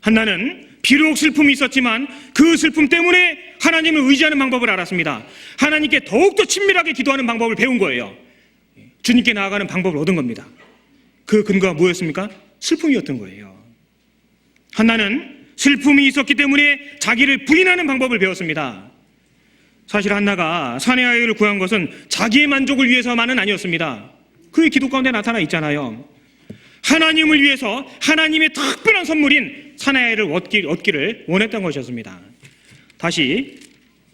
한나는 비록 슬픔이 있었지만 그 슬픔 때문에 하나님을 의지하는 방법을 알았습니다. 하나님께 더욱더 친밀하게 기도하는 방법을 배운 거예요. 주님께 나아가는 방법을 얻은 겁니다. 그 근거가 뭐였습니까? 슬픔이었던 거예요. 한나는 슬픔이 있었기 때문에 자기를 부인하는 방법을 배웠습니다. 사실 한나가 사내 아이를 구한 것은 자기의 만족을 위해서만은 아니었습니다. 그의 기도 가운데 나타나 있잖아요. 하나님을 위해서 하나님의 특별한 선물인 사내 아이를 얻기를 원했던 것이었습니다. 다시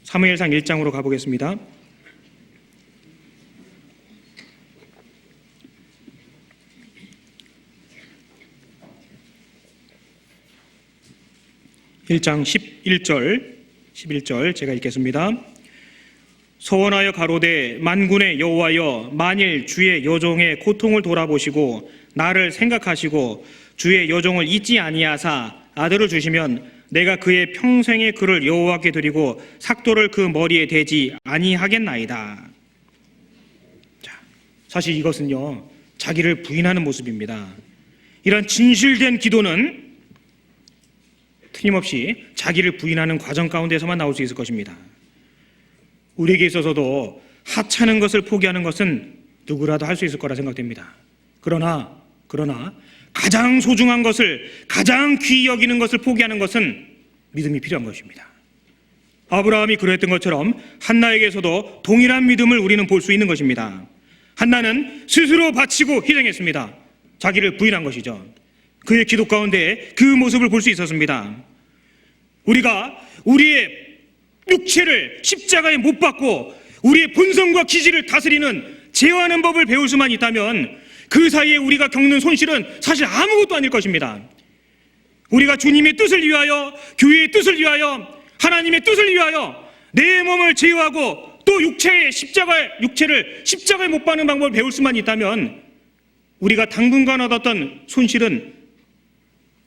사무엘상 1장으로 가보겠습니다. (1장) 11절 제가 읽겠습니다. 서원하여 가로되 만군의 여호와여, 만일 주의 여종의 고통을 돌아보시고 나를 생각하시고 주의 여종을 잊지 아니하사 아들을 주시면 내가 그의 평생의 그를 여호와께 드리고 삭도를 그 머리에 대지 아니하겠나이다. 자, 사실 이것은요, 자기를 부인하는 모습입니다. 이런 진실된 기도는 틀림없이 자기를 부인하는 과정 가운데서만 나올 수 있을 것입니다. 우리에게 있어서도 하찮은 것을 포기하는 것은 누구라도 할 수 있을 거라 생각됩니다. 그러나 가장 소중한 것을, 가장 귀히 여기는 것을 포기하는 것은 믿음이 필요한 것입니다. 아브라함이 그랬던 것처럼 한나에게서도 동일한 믿음을 우리는 볼 수 있는 것입니다. 한나는 스스로 바치고 희생했습니다. 자기를 부인한 것이죠. 그의 기도 가운데 그 모습을 볼 수 있었습니다. 우리가 우리의 육체를 십자가에 못 박고 우리의 본성과 기질을 다스리는 제어하는 법을 배울 수만 있다면 그 사이에 우리가 겪는 손실은 사실 아무것도 아닐 것입니다. 우리가 주님의 뜻을 위하여, 교회의 뜻을 위하여, 하나님의 뜻을 위하여 내 몸을 제어하고 또 육체를 십자가에 못 박는 방법을 배울 수만 있다면 우리가 당분간 얻었던 손실은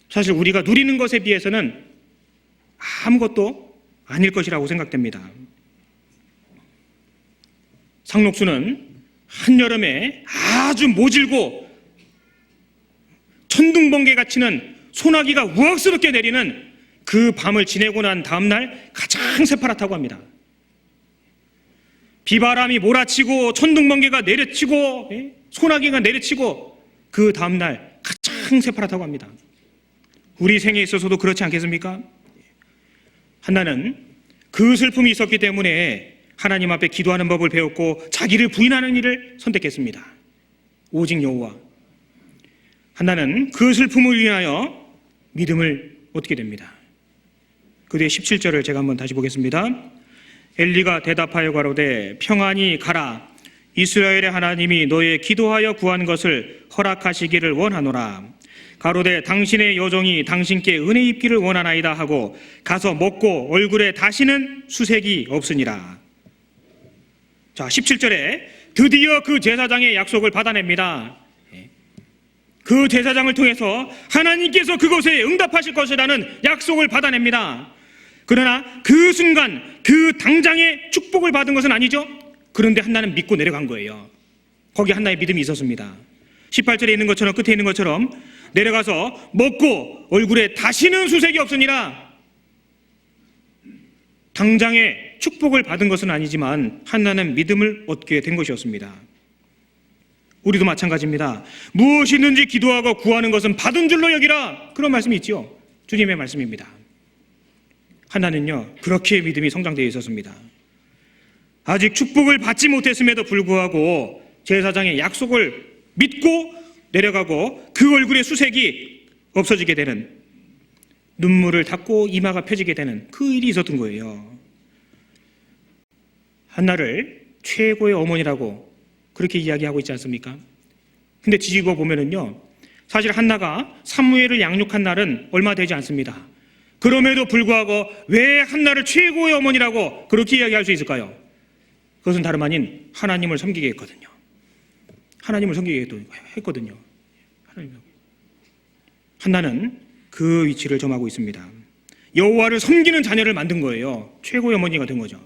사실 우리가 누리는 것에 비해서는 아무것도 아닐 것이라고 생각됩니다. 상록수는 한여름에 아주 모질고 천둥번개가 치는 소나기가 우악스럽게 내리는 그 밤을 지내고 난 다음날 가장 새파랗다고 합니다. 비바람이 몰아치고 천둥번개가 내려치고 소나기가 내려치고 그 다음날 가장 새파랗다고 합니다. 우리 생에 있어서도 그렇지 않겠습니까? 한나는 그 슬픔이 있었기 때문에 하나님 앞에 기도하는 법을 배웠고 자기를 부인하는 일을 선택했습니다. 오직 여호와. 한나는 그 슬픔을 위하여 믿음을 얻게 됩니다. 그 뒤에 17절을 제가 한번 다시 보겠습니다. 엘리가 대답하여 가로되 평안히 가라. 이스라엘의 하나님이 너의 기도하여 구한 것을 허락하시기를 원하노라. 가로되 당신의 여종이 당신께 은혜 입기를 원하나이다 하고 가서 먹고 얼굴에 다시는 수색이 없으니라. 자, 17절에 드디어 그 제사장의 약속을 받아냅니다. 그 제사장을 통해서 하나님께서 그것에 응답하실 것이라는 약속을 받아냅니다. 그러나 그 순간 그 당장의 축복을 받은 것은 아니죠. 그런데 한나는 믿고 내려간 거예요. 거기 한나의 믿음이 있었습니다. 18절에 있는 것처럼, 끝에 있는 것처럼 내려가서 먹고 얼굴에 다시는 수색이 없으니라. 당장의 축복을 받은 것은 아니지만 한나는 믿음을 얻게 된 것이었습니다. 우리도 마찬가지입니다. 무엇이든지 기도하고 구하는 것은 받은 줄로 여기라. 그런 말씀이 있죠. 주님의 말씀입니다. 한나는요, 그렇게 믿음이 성장되어 있었습니다. 아직 축복을 받지 못했음에도 불구하고 제사장의 약속을 믿고 내려가고 그 얼굴에 수색이 없어지게 되는, 눈물을 닦고 이마가 펴지게 되는 그 일이 있었던 거예요. 한나를 최고의 어머니라고 그렇게 이야기하고 있지 않습니까? 근데 뒤집어 보면은요, 사실 한나가 사무엘을 양육한 날은 얼마 되지 않습니다. 그럼에도 불구하고 왜 한나를 최고의 어머니라고 그렇게 이야기할 수 있을까요? 그것은 다름 아닌 하나님을 섬기게 했거든요. 하나님을 섬기게 했거든요. 한나는 그 위치를 점하고 있습니다. 여호와를 섬기는 자녀를 만든 거예요. 최고의 어머니가 된 거죠.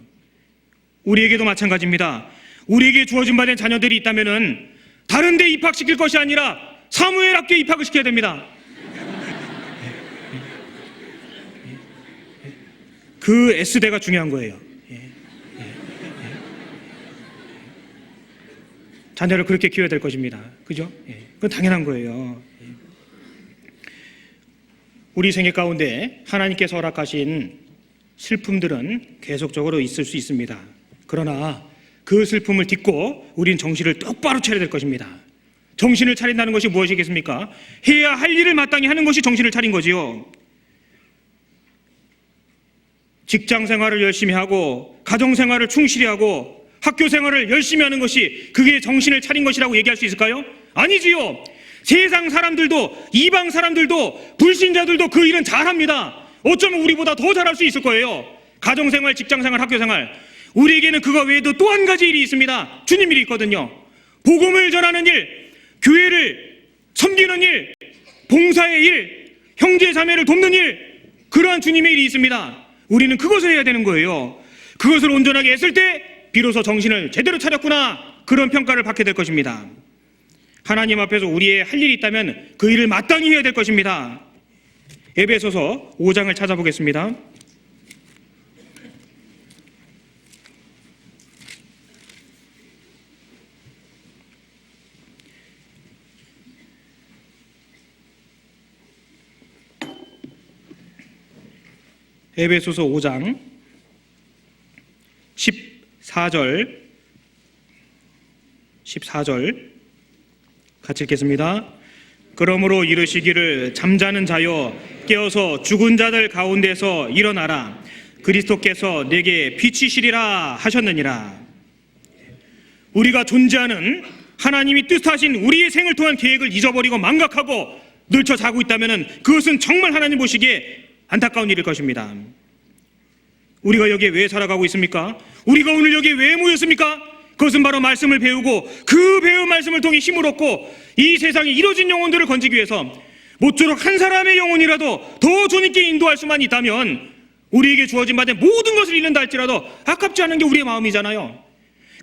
우리에게도 마찬가지입니다. 우리에게 주어진 바 된 자녀들이 있다면은 다른 데 입학시킬 것이 아니라 사무엘 학교에 입학을 시켜야 됩니다. 그 S대가 중요한 거예요. 자녀를 그렇게 키워야 될 것입니다. 그죠? 그건 당연한 거예요. 우리 생애 가운데 하나님께서 허락하신 슬픔들은 계속적으로 있을 수 있습니다. 그러나 그 슬픔을 딛고 우린 정신을 똑바로 차려야 될 것입니다. 정신을 차린다는 것이 무엇이겠습니까? 해야 할 일을 마땅히 하는 것이 정신을 차린 거지요. 직장 생활을 열심히 하고 가정 생활을 충실히 하고 학교 생활을 열심히 하는 것이 그게 정신을 차린 것이라고 얘기할 수 있을까요? 아니지요. 세상 사람들도 이방 사람들도 불신자들도 그 일은 잘합니다. 어쩌면 우리보다 더 잘할 수 있을 거예요. 가정 생활, 직장 생활, 학교 생활. 우리에게는 그거 외에도 또 한 가지 일이 있습니다. 주님 일이 있거든요. 복음을 전하는 일, 교회를 섬기는 일, 봉사의 일, 형제 자매를 돕는 일, 그러한 주님의 일이 있습니다. 우리는 그것을 해야 되는 거예요. 그것을 온전하게 했을 때 비로소 정신을 제대로 차렸구나, 그런 평가를 받게 될 것입니다. 하나님 앞에서 우리의 할 일이 있다면 그 일을 마땅히 해야 될 것입니다. 에베소서 5장을 찾아보겠습니다. 에베소서 5장 14절 같이 읽겠습니다. 그러므로 이르시기를 잠자는 자여 깨어서 죽은 자들 가운데서 일어나라. 그리스도께서 내게 비치시리라 하셨느니라. 우리가 존재하는 하나님이 뜻하신 우리의 생을 통한 계획을 잊어버리고 망각하고 늘쳐 자고 있다면 그것은 정말 하나님 보시기에 안타까운 일일 것입니다. 우리가 여기에 왜 살아가고 있습니까? 우리가 오늘 여기에 왜 모였습니까? 그것은 바로 말씀을 배우고 그 배운 말씀을 통해 힘을 얻고 이 세상에 이뤄진 영혼들을 건지기 위해서 모쪼록 한 사람의 영혼이라도 더 주님께 인도할 수만 있다면 우리에게 주어진 바 된 모든 것을 잃는다 할지라도 아깝지 않은 게 우리의 마음이잖아요.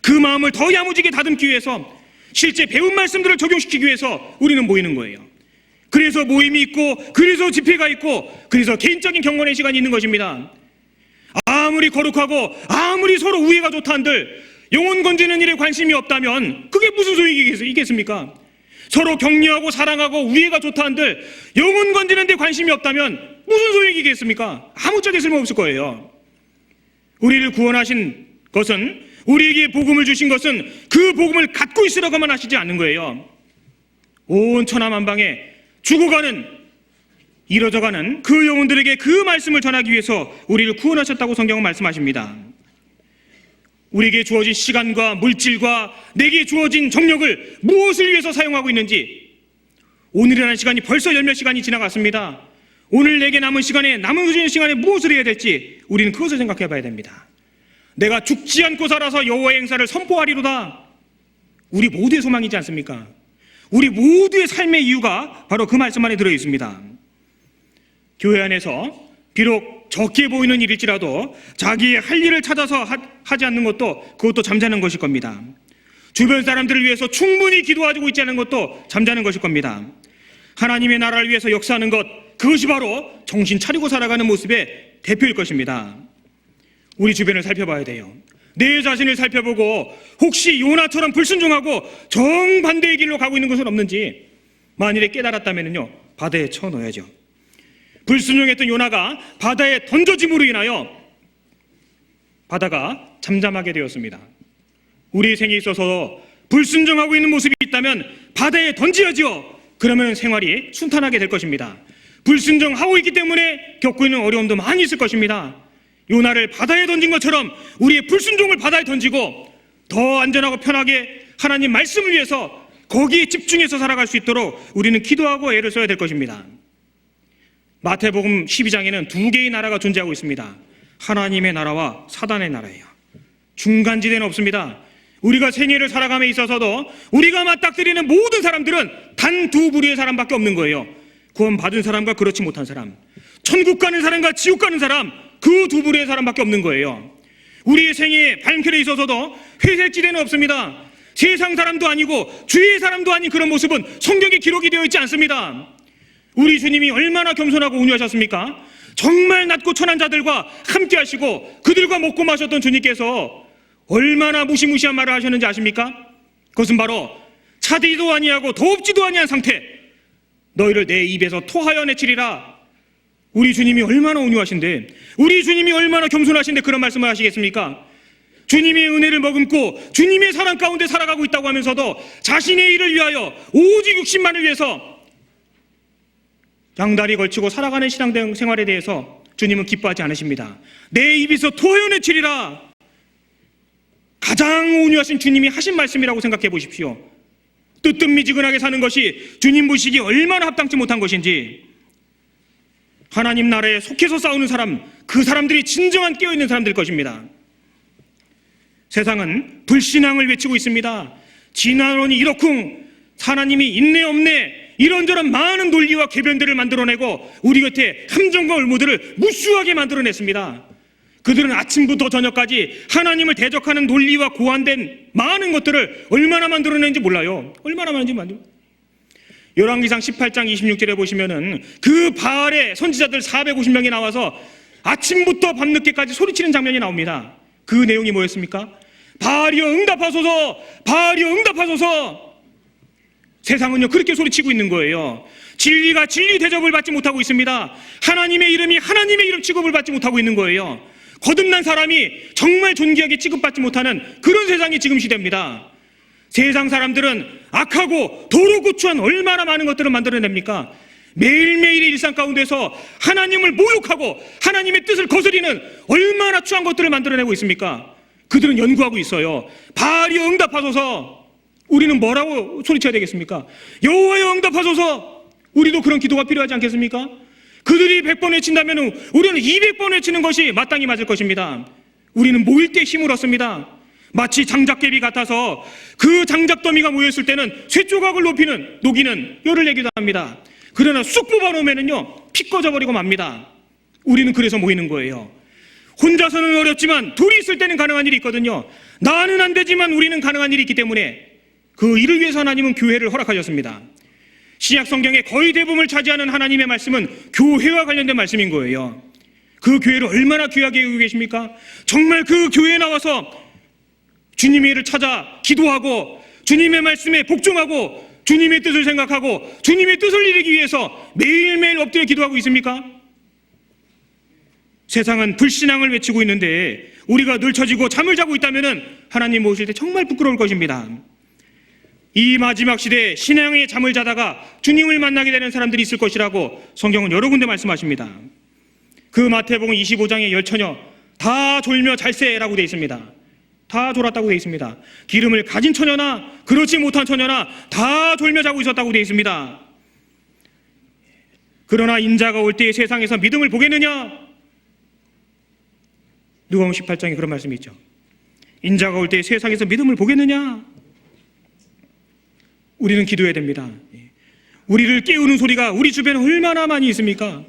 그 마음을 더 야무지게 다듬기 위해서 실제 배운 말씀들을 적용시키기 위해서 우리는 모이는 거예요. 그래서 모임이 있고 그래서 집회가 있고 그래서 개인적인 경건의 시간이 있는 것입니다. 아무리 거룩하고 아무리 서로 우애가 좋다 한들 영혼 건지는 일에 관심이 없다면 그게 무슨 소용이겠습니까? 서로 격려하고 사랑하고 우애가 좋다 한들 영혼 건지는 데 관심이 없다면 무슨 소용이겠습니까? 아무짝에 쓸모없을 거예요. 우리를 구원하신 것은, 우리에게 복음을 주신 것은 그 복음을 갖고 있으라고만 하시지 않는 거예요. 온 천하만방에 죽어가는, 이뤄져가는 그 영혼들에게 그 말씀을 전하기 위해서 우리를 구원하셨다고 성경은 말씀하십니다. 우리에게 주어진 시간과 물질과 내게 주어진 정력을 무엇을 위해서 사용하고 있는지, 오늘이라는 시간이 벌써 열몇 시간이 지나갔습니다. 오늘 내게 남은 시간에 무엇을 해야 될지 우리는 그것을 생각해 봐야 됩니다. 내가 죽지 않고 살아서 여호와의 행사를 선포하리로다. 우리 모두의 소망이지 않습니까? 우리 모두의 삶의 이유가 바로 그 말씀 안에 들어 있습니다. 교회 안에서 비록 적게 보이는 일일지라도 자기의 할 일을 찾아서 하지 않는 그것도 잠자는 것일 겁니다. 주변 사람들을 위해서 충분히 기도하고 있지 않은 것도 잠자는 것일 겁니다. 하나님의 나라를 위해서 역사하는 것, 그것이 바로 정신 차리고 살아가는 모습의 대표일 것입니다. 우리 주변을 살펴봐야 돼요. 내 자신을 살펴보고 혹시 요나처럼 불순종하고 정반대의 길로 가고 있는 것은 없는지 만일에 깨달았다면요, 바다에 쳐넣어야죠. 불순종했던 요나가 바다에 던져짐으로 인하여 바다가 잠잠하게 되었습니다. 우리 생에 있어서 불순종하고 있는 모습이 있다면 바다에 던져야죠. 그러면 생활이 순탄하게 될 것입니다. 불순종하고 있기 때문에 겪고 있는 어려움도 많이 있을 것입니다. 요나를 바다에 던진 것처럼 우리의 불순종을 바다에 던지고 더 안전하고 편하게 하나님 말씀을 위해서 거기에 집중해서 살아갈 수 있도록 우리는 기도하고 애를 써야 될 것입니다. 마태복음 12장에는 두 개의 나라가 존재하고 있습니다. 하나님의 나라와 사단의 나라예요. 중간지대는 없습니다. 우리가 생애를 살아감에 있어서도 우리가 맞닥뜨리는 모든 사람들은 단 두 부류의 사람밖에 없는 거예요. 구원받은 사람과 그렇지 못한 사람, 천국 가는 사람과 지옥 가는 사람, 그 두 부류의 사람밖에 없는 거예요. 우리의 생애에 발걸음에 있어서도 회색지대는 없습니다. 세상 사람도 아니고 주위의 사람도 아닌 그런 모습은 성경에 기록이 되어 있지 않습니다. 우리 주님이 얼마나 겸손하고 온유하셨습니까? 정말 낮고 천한 자들과 함께 하시고 그들과 먹고 마셨던 주님께서 얼마나 무시무시한 말을 하셨는지 아십니까? 그것은 바로 차디도 아니하고 더웁지도 아니한 상태, 너희를 내 입에서 토하여 내치리라. 우리 주님이 얼마나 온유하신데, 우리 주님이 얼마나 겸손하신데 그런 말씀을 하시겠습니까? 주님의 은혜를 머금고 주님의 사랑 가운데 살아가고 있다고 하면서도 자신의 일을 위하여 오직 육신만을 위해서 양다리 걸치고 살아가는 신앙 생활에 대해서 주님은 기뻐하지 않으십니다. 내 입에서 토하여 내치리라. 가장 온유하신 주님이 하신 말씀이라고 생각해 보십시오. 뜨뜻미지근하게 사는 것이 주님 보시기에 얼마나 합당치 못한 것인지, 하나님 나라에 속해서 싸우는 사람, 그 사람들이 진정한 깨어있는 사람들 것입니다. 세상은 불신앙을 외치고 있습니다. 진화론이 이렇쿵, 하나님이 있네 없네 이런저런 많은 논리와 궤변들을 만들어내고 우리 곁에 함정과 올무들을 무수하게 만들어냈습니다. 그들은 아침부터 저녁까지 하나님을 대적하는 논리와 고안된 많은 것들을 얼마나 만들어내는지 몰라요. 얼마나 많은지 만들어요. 열왕기상 18장 26절에 보시면은 그 바알의 선지자들 450명이 나와서 아침부터 밤늦게까지 소리치는 장면이 나옵니다. 그 내용이 뭐였습니까? 바알이여 응답하소서, 바알이여 응답하소서. 세상은요 그렇게 소리치고 있는 거예요. 진리가 진리 대접을 받지 못하고 있습니다. 하나님의 이름이 하나님의 이름 취급을 받지 못하고 있는 거예요. 거듭난 사람이 정말 존귀하게 취급받지 못하는 그런 세상이 지금 시대입니다. 세상 사람들은 악하고 도로고추한 얼마나 많은 것들을 만들어냅니까? 매일매일의 일상 가운데서 하나님을 모욕하고 하나님의 뜻을 거스리는 얼마나 추한 것들을 만들어내고 있습니까? 그들은 연구하고 있어요. 바알이여 응답하소서. 우리는 뭐라고 소리쳐야 되겠습니까? 여호와여 응답하소서. 우리도 그런 기도가 필요하지 않겠습니까? 그들이 100번 외친다면 우리는 200번 외치는 것이 마땅히 맞을 것입니다. 우리는 모일 때 힘을 얻습니다. 마치 장작개비 같아서 그 장작더미가 모였을 때는 쇠조각을 녹이는 열을 내기도 합니다. 그러나 쑥 뽑아놓으면요 피 꺼져버리고 맙니다. 우리는 그래서 모이는 거예요. 혼자서는 어렵지만 둘이 있을 때는 가능한 일이 있거든요. 나는 안 되지만 우리는 가능한 일이 있기 때문에 그 일을 위해서 하나님은 교회를 허락하셨습니다. 신약 성경의 거의 대부분을 차지하는 하나님의 말씀은 교회와 관련된 말씀인 거예요. 그 교회를 얼마나 귀하게 여기고 계십니까? 정말 그 교회에 나와서 주님의 일을 찾아 기도하고 주님의 말씀에 복종하고 주님의 뜻을 생각하고 주님의 뜻을 이루기 위해서 매일매일 엎드려 기도하고 있습니까? 세상은 불신앙을 외치고 있는데 우리가 늘 처지고 잠을 자고 있다면 하나님 모실 때 정말 부끄러울 것입니다. 이 마지막 시대에 신앙의 잠을 자다가 주님을 만나게 되는 사람들이 있을 것이라고 성경은 여러 군데 말씀하십니다. 그 마태복음 25장의 10처녀 다 졸며 잘세라고 되어 있습니다. 다 졸았다고 되어 있습니다. 기름을 가진 처녀나 그렇지 못한 처녀나 다 졸며 자고 있었다고 되어 있습니다. 그러나 인자가 올 때에 세상에서 믿음을 보겠느냐? 누가복음 18장에 그런 말씀이 있죠. 인자가 올 때에 세상에서 믿음을 보겠느냐? 우리는 기도해야 됩니다. 우리를 깨우는 소리가 우리 주변에 얼마나 많이 있습니까?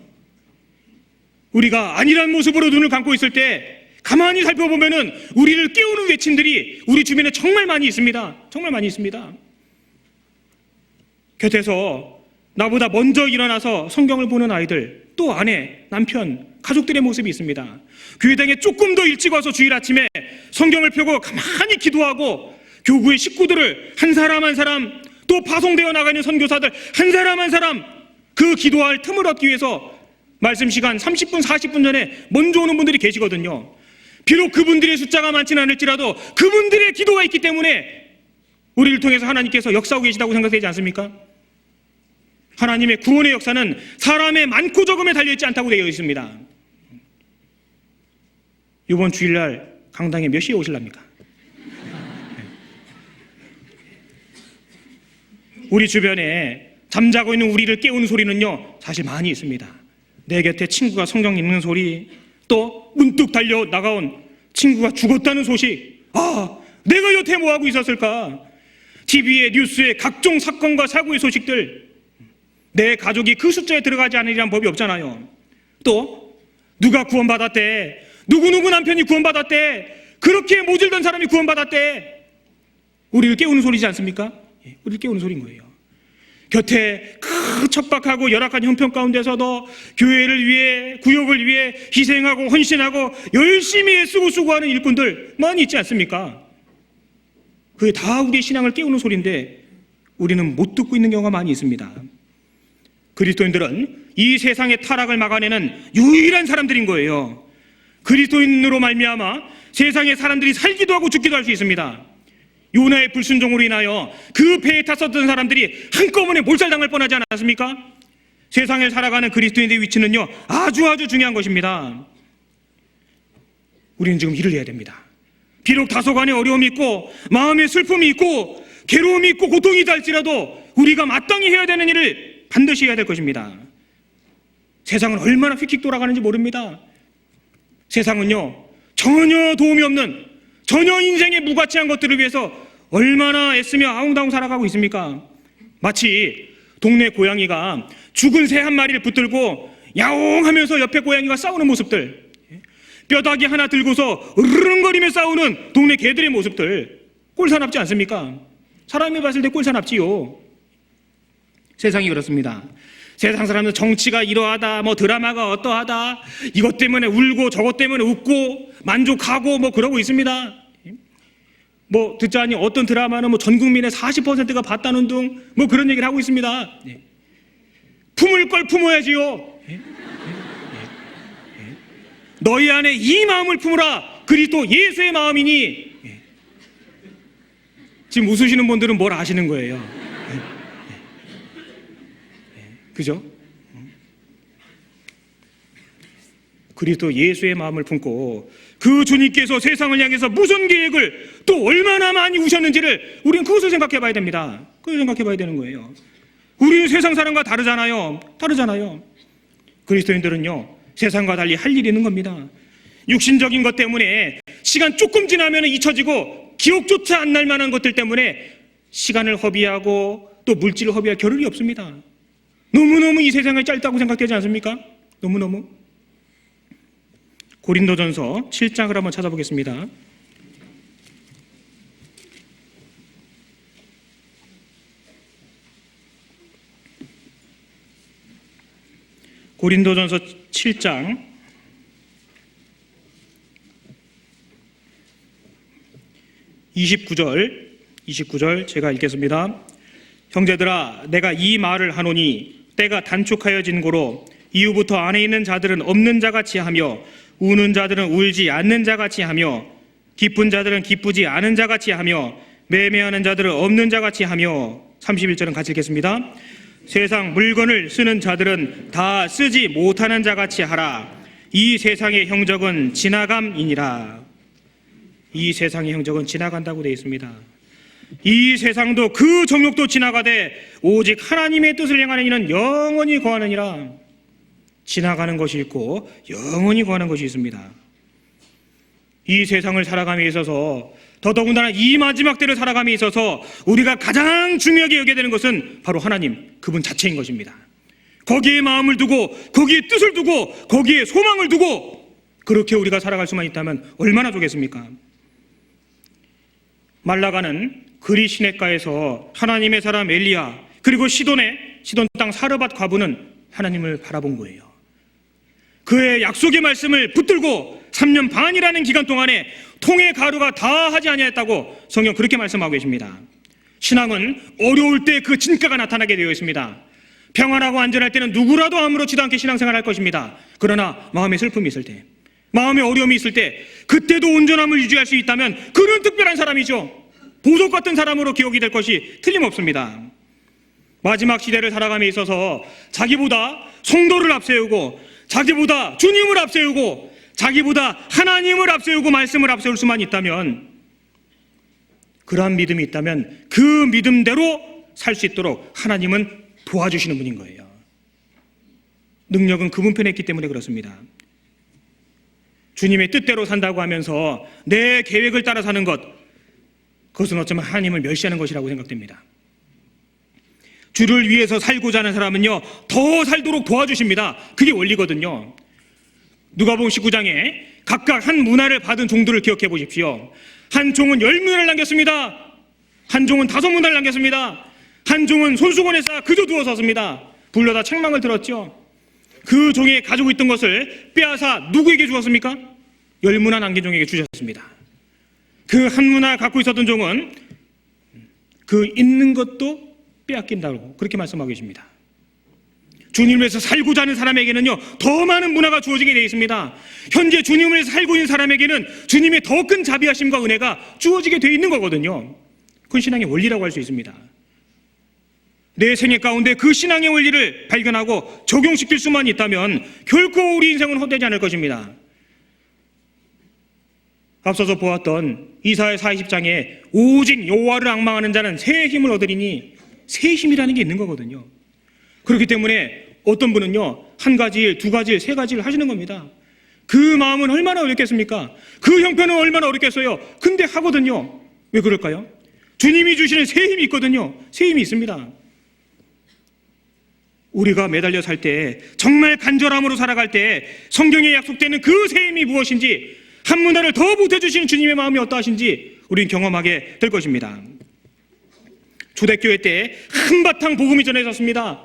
우리가 아니란 모습으로 눈을 감고 있을 때 가만히 살펴보면은 우리를 깨우는 외침들이 우리 주변에 정말 많이 있습니다. 정말 많이 있습니다. 곁에서 나보다 먼저 일어나서 성경을 보는 아이들, 또 아내, 남편, 가족들의 모습이 있습니다. 교회당에 조금 더 일찍 와서 주일 아침에 성경을 펴고 가만히 기도하고 교구의 식구들을 한 사람 한 사람, 또 파송되어 나가는 선교사들 한 사람 한 사람 그 기도할 틈을 얻기 위해서 말씀 시간 30분 40분 전에 먼저 오는 분들이 계시거든요. 비록 그분들의 숫자가 많지는 않을지라도 그분들의 기도가 있기 때문에 우리를 통해서 하나님께서 역사하고 계시다고 생각되지 않습니까? 하나님의 구원의 역사는 사람의 많고 적음에 달려있지 않다고 되어 있습니다. 이번 주일날 강당에 몇 시에 오실랍니까? 우리 주변에 잠자고 있는 우리를 깨우는 소리는요 사실 많이 있습니다. 내 곁에 친구가 성경 읽는 소리, 또 문득 달려 나가온 친구가 죽었다는 소식, 내가 여태 뭐하고 있었을까? TV에 뉴스에 각종 사건과 사고의 소식들, 내 가족이 그 숫자에 들어가지 않으리란 법이 없잖아요. 또 누가 구원받았대, 누구누구 남편이 구원받았대, 그렇게 모질던 사람이 구원받았대, 우리를 깨우는 소리지 않습니까? 우리를 깨우는 소리인 거예요. 곁에 그 척박하고 열악한 형편 가운데서도 교회를 위해, 구역을 위해 희생하고 헌신하고 열심히 애쓰고 수고하는 일꾼들 많이 있지 않습니까? 그게 다 우리의 신앙을 깨우는 소리인데 우리는 못 듣고 있는 경우가 많이 있습니다. 그리스도인들은 이 세상의 타락을 막아내는 유일한 사람들인 거예요. 그리스도인으로 말미암아 세상의 사람들이 살기도 하고 죽기도 할 수 있습니다. 요나의 불순종으로 인하여 그 배에 탔었던 사람들이 한꺼번에 몰살당할 뻔하지 않았습니까? 세상을 살아가는 그리스도인의 위치는요, 아주 중요한 것입니다. 우리는 지금 일을 해야 됩니다. 비록 다소간의 어려움이 있고 마음의 슬픔이 있고 괴로움이 있고 고통이 있다 할지라도 우리가 마땅히 해야 되는 일을 반드시 해야 될 것입니다. 세상은 얼마나 휙휙 돌아가는지 모릅니다. 세상은요, 전혀 도움이 없는, 전혀 인생에 무가치한 것들을 위해서 얼마나 애쓰며 아웅다웅 살아가고 있습니까? 마치 동네 고양이가 죽은 새 한 마리를 붙들고 야옹하면서 옆에 고양이가 싸우는 모습들, 뼈다귀 하나 들고서 으르렁거리며 싸우는 동네 개들의 모습들, 꼴사납지 않습니까? 사람이 봤을 때 꼴사납지요. 세상이 그렇습니다. 세상 사람은 정치가 이러하다, 뭐 드라마가 어떠하다, 이것 때문에 울고 저것 때문에 웃고 만족하고 뭐 그러고 있습니다. 뭐 듣자니 어떤 드라마는 뭐 전 국민의 40%가 봤다는 등 뭐 그런 얘기를 하고 있습니다. 품을 걸 품어야지요. 너희 안에 이 마음을 품으라, 그리스도 예수의 마음이니. 지금 웃으시는 분들은 뭘 아시는 거예요. 그죠? 그리스도 예수의 마음을 품고 그 주님께서 세상을 향해서 무슨 계획을 또 얼마나 많이 우셨는지를 우리는 그것을 생각해 봐야 됩니다. 그걸 생각해 봐야 되는 거예요. 우리는 세상 사람과 다르잖아요. 그리스도인들은요, 세상과 달리 할 일이 있는 겁니다. 육신적인 것 때문에 시간 조금 지나면 잊혀지고 기억조차 안 날 만한 것들 때문에 시간을 허비하고 또 물질을 허비할 겨를이 없습니다. 너무너무 이 세상이 짧다고 생각되지 않습니까? 너무너무. 고린도전서 7장을 한번 찾아보겠습니다. 고린도전서 7장 29절 제가 읽겠습니다. 형제들아, 내가 이 말을 하노니 때가 단축하여진 고로 이후부터 안에 있는 자들은 없는 자같이 하며 우는 자들은 울지 않는 자같이 하며 기쁜 자들은 기쁘지 않은 자같이 하며 매매하는 자들은 없는 자같이 하며. 31절은 같이 읽겠습니다. 세상 물건을 쓰는 자들은 다 쓰지 못하는 자같이 하라. 이 세상의 형적은 지나감이니라. 이 세상의 형적은 지나간다고 되어 있습니다. 이 세상도 그 정욕도 지나가되 오직 하나님의 뜻을 행하는 이는 영원히 거하느니라. 지나가는 것이 있고 영원히 거하는 것이 있습니다. 이 세상을 살아감에 있어서, 더더군다나 이 마지막 때를 살아감에 있어서 우리가 가장 중요하게 여겨야 되는 것은 바로 하나님, 그분 자체인 것입니다. 거기에 마음을 두고, 거기에 뜻을 두고, 거기에 소망을 두고 그렇게 우리가 살아갈 수만 있다면 얼마나 좋겠습니까? 말라가는 그리 시냇가에서 하나님의 사람 엘리야, 그리고 시돈 땅 사르밧 과부는 하나님을 바라본 거예요. 그의 약속의 말씀을 붙들고 3년 반이라는 기간 동안에 통의 가루가 다 하지 아니하였다고 성경 그렇게 말씀하고 계십니다. 신앙은 어려울 때 그 진가가 나타나게 되어 있습니다. 평안하고 안전할 때는 누구라도 아무렇지도 않게 신앙생활할 것입니다. 그러나 마음에 슬픔이 있을 때, 마음에 어려움이 있을 때, 그때도 온전함을 유지할 수 있다면 그는 특별한 사람이죠. 보석 같은 사람으로 기억이 될 것이 틀림없습니다. 마지막 시대를 살아감에 있어서 자기보다 성도를 앞세우고, 자기보다 주님을 앞세우고, 자기보다 하나님을 앞세우고 말씀을 앞세울 수만 있다면, 그러한 믿음이 있다면 그 믿음대로 살 수 있도록 하나님은 도와주시는 분인 거예요. 능력은 그분 편에 있기 때문에 그렇습니다. 주님의 뜻대로 산다고 하면서 내 계획을 따라 사는 것, 그것은 어쩌면 하나님을 멸시하는 것이라고 생각됩니다. 주를 위해서 살고자 하는 사람은요, 더 살도록 도와주십니다. 그게 원리거든요. 누가복음 19장에 각각 한 문화를 받은 종들을 기억해 보십시오. 한 종은 10문화를 남겼습니다. 한 종은 5문화를 남겼습니다. 한 종은 손수건에 싸 그저 누워 섰습니다. 불러다 책망을 들었죠. 그 종이 가지고 있던 것을 빼앗아 누구에게 주었습니까? 10문화 남긴 종에게 주셨습니다. 그 한 문화 갖고 있었던 종은 그 있는 것도 빼앗긴다고 그렇게 말씀하고 계십니다. 주님을 위해서 살고자 하는 사람에게는요, 더 많은 문화가 주어지게 되어 있습니다. 현재 주님을 위해서 살고 있는 사람에게는 주님의 더 큰 자비하심과 은혜가 주어지게 되어 있는 거거든요. 그건 신앙의 원리라고 할 수 있습니다. 내 생애 가운데 그 신앙의 원리를 발견하고 적용시킬 수만 있다면 결코 우리 인생은 헛되지 않을 것입니다. 앞서서 보았던 이사야 40장에 오직 여호와를 앙망하는 자는 새 힘을 얻으리니, 새 힘이라는 게 있는 거거든요. 그렇기 때문에 어떤 분은요, 한 가지 일, 두 가지 일, 세 가지 일을 하시는 겁니다. 그 마음은 얼마나 어렵겠습니까? 그 형편은 얼마나 어렵겠어요? 근데 하거든요. 왜 그럴까요? 주님이 주시는 새 힘이 있거든요. 새 힘이 있습니다. 우리가 매달려 살 때, 정말 간절함으로 살아갈 때 성경에 약속되는 그 새 힘이 무엇인지, 한 문화를 더 보태주시는 주님의 마음이 어떠하신지 우리는 경험하게 될 것입니다. 초대교회 때 한바탕 복음이 전해졌습니다.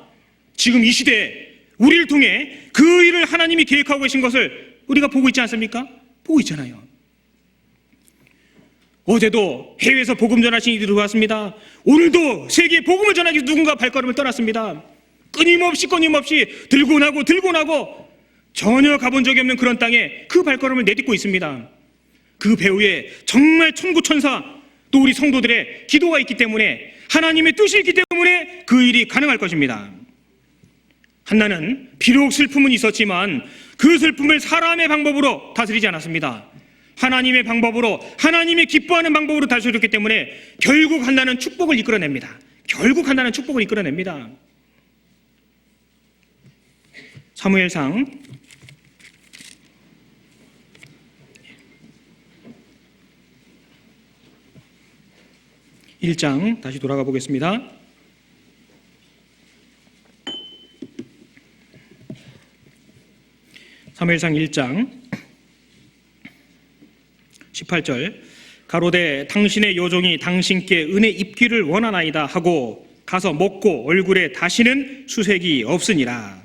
지금 이 시대에 우리를 통해 그 일을 하나님이 계획하고 계신 것을 우리가 보고 있지 않습니까? 보고 있잖아요. 어제도 해외에서 복음 전하신 이들이 들어왔습니다. 오늘도 세계에 복음을 전하기 위해서 누군가 발걸음을 떠났습니다. 끊임없이 들고 나고 전혀 가본 적이 없는 그런 땅에 그 발걸음을 내딛고 있습니다. 그 배후에 정말 천구천사 또 우리 성도들의 기도가 있기 때문에, 하나님의 뜻이 있기 때문에 그 일이 가능할 것입니다. 한나는 비록 슬픔은 있었지만 그 슬픔을 사람의 방법으로 다스리지 않았습니다. 하나님의 방법으로, 하나님의 기뻐하는 방법으로 다스렸기 때문에 결국 한나는 축복을 이끌어냅니다. 사무엘상 1장 다시 돌아가 보겠습니다. 사무엘상 1장 18절, 가로되 당신의 여종이 당신께 은혜 입기를 원하나이다 하고 가서 먹고 얼굴에 다시는 수색이 없으니라.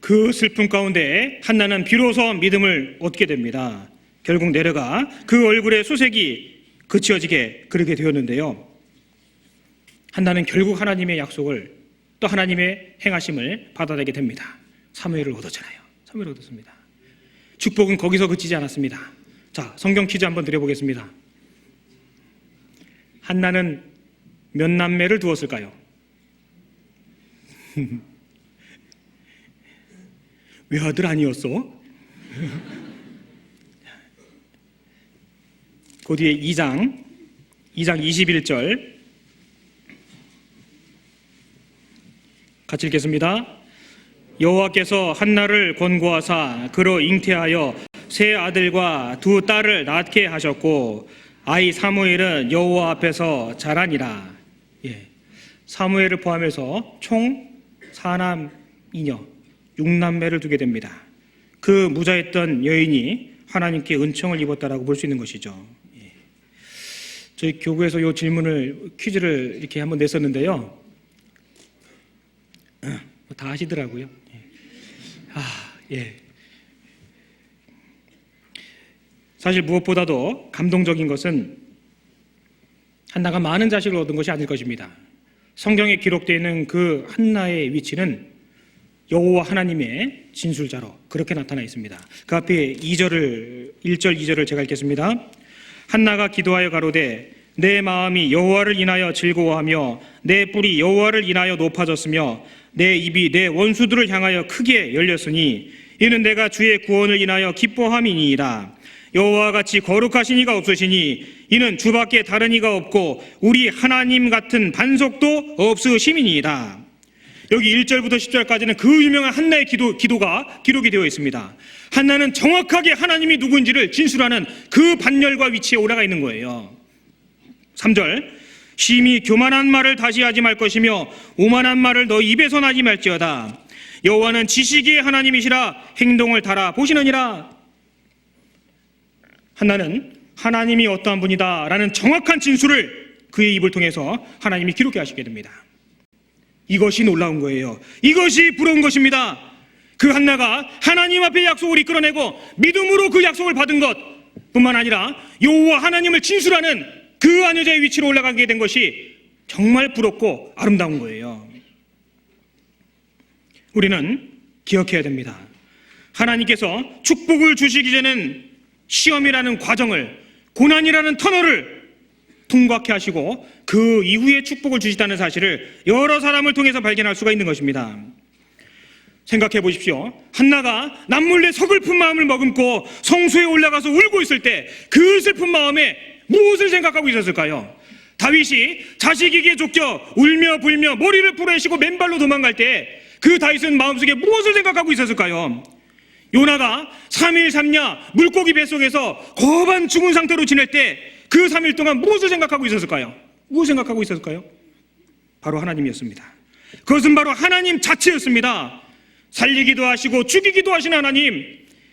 그 슬픔 가운데 한나는 비로소 믿음을 얻게 됩니다. 결국 내려가 그 얼굴에 수색이 그치어지게 그렇게 되었는데요. 한나는 결국 하나님의 약속을, 또 하나님의 행하심을 받아내게 됩니다. 사무엘을 얻었잖아요. 사무엘을 얻었습니다. 축복은 거기서 그치지 않았습니다. 자, 성경 퀴즈 한번 드려보겠습니다. 한나는 몇 남매를 두었을까요? 외아들 아니었어? 그 뒤에 2장 21절 같이 읽겠습니다. 여호와께서 한나를 권고하사 그로 잉태하여 세 아들과 두 딸을 낳게 하셨고 아이 사무엘은 여호와 앞에서 자라니라. 사무엘을 포함해서 총 4남 2녀 6남매를 두게 됩니다. 그 무자했던 여인이 하나님께 은총을 입었다라고 볼 수 있는 것이죠. 저희 교구에서 이 질문을, 퀴즈를 이렇게 한번 냈었는데요. 다 하시더라고요. 사실 무엇보다도 감동적인 것은 한나가 많은 자식을 얻은 것이 아닐 것입니다. 성경에 기록되어 있는 그 한나의 위치는 여호와 하나님의 진술자로 그렇게 나타나 있습니다. 그 앞에 1절 2절을 제가 읽겠습니다. 한나가 기도하여 가로되 내 마음이 여호와를 인하여 즐거워하며 내 뿔이 여호와를 인하여 높아졌으며 내 입이 내 원수들을 향하여 크게 열렸으니 이는 내가 주의 구원을 인하여 기뻐함이니이다. 여호와와 같이 거룩하신 이가 없으시니 이는 주밖에 다른 이가 없고 우리 하나님 같은 반석도 없으심이니이다. 여기 1절부터 10절까지는 그 유명한 한나의 기도가 기록이 되어 있습니다. 한나는 정확하게 하나님이 누구인지를 진술하는 그 반열과 위치에 올라가 있는 거예요. 3절, 심히 교만한 말을 다시 하지 말 것이며 오만한 말을 너 입에서 나지 말지어다. 여호와는 지식의 하나님이시라 행동을 달아 보시느니라. 한나는 하나님이 어떠한 분이다 라는 정확한 진술을 그의 입을 통해서 하나님이 기록해 하시게 됩니다. 이것이 놀라운 거예요. 이것이 부러운 것입니다. 그 한나가 하나님 앞에 약속을 이끌어내고 믿음으로 그 약속을 받은 것 뿐만 아니라 여호와 하나님을 진술하는 그 아녀자의 위치로 올라가게 된 것이 정말 부럽고 아름다운 거예요. 우리는 기억해야 됩니다. 하나님께서 축복을 주시기 전에는 시험이라는 과정을, 고난이라는 터널을 통과케 하시고 그 이후에 축복을 주시다는 사실을 여러 사람을 통해서 발견할 수가 있는 것입니다. 생각해 보십시오. 한나가 남몰래 서글픈 마음을 머금고 성소에 올라가서 울고 있을 때 그 슬픈 마음에 무엇을 생각하고 있었을까요? 다윗이 자식에게 쫓겨 울며 불며 머리를 부르시고 맨발로 도망갈 때 그 다윗은 마음속에 무엇을 생각하고 있었을까요? 요나가 3일 3야 물고기 뱃속에서 거반 죽은 상태로 지낼 때 그 3일 동안 무엇을 생각하고 있었을까요? 무엇을 생각하고 있었을까요? 바로 하나님이었습니다. 그것은 바로 하나님 자체였습니다. 살리기도 하시고 죽이기도 하시는 하나님,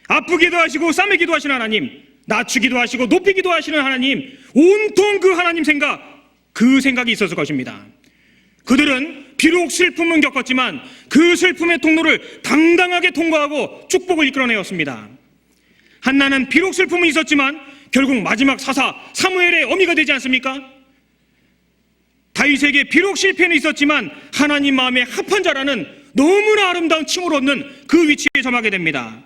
아프기도 하시고 싸매기도 하시는 하나님, 낮추기도 하시고 높이기도 하시는 하나님, 온통 그 하나님 생각, 그 생각이 있었을 것입니다. 그들은 비록 슬픔은 겪었지만 그 슬픔의 통로를 당당하게 통과하고 축복을 이끌어내었습니다. 한나는 비록 슬픔은 있었지만 결국 마지막 사사 사무엘의 어미가 되지 않습니까? 다윗에게 비록 실패는 있었지만 하나님 마음에 합한 자라는 너무나 아름다운 칭을 얻는 그 위치에 점하게 됩니다.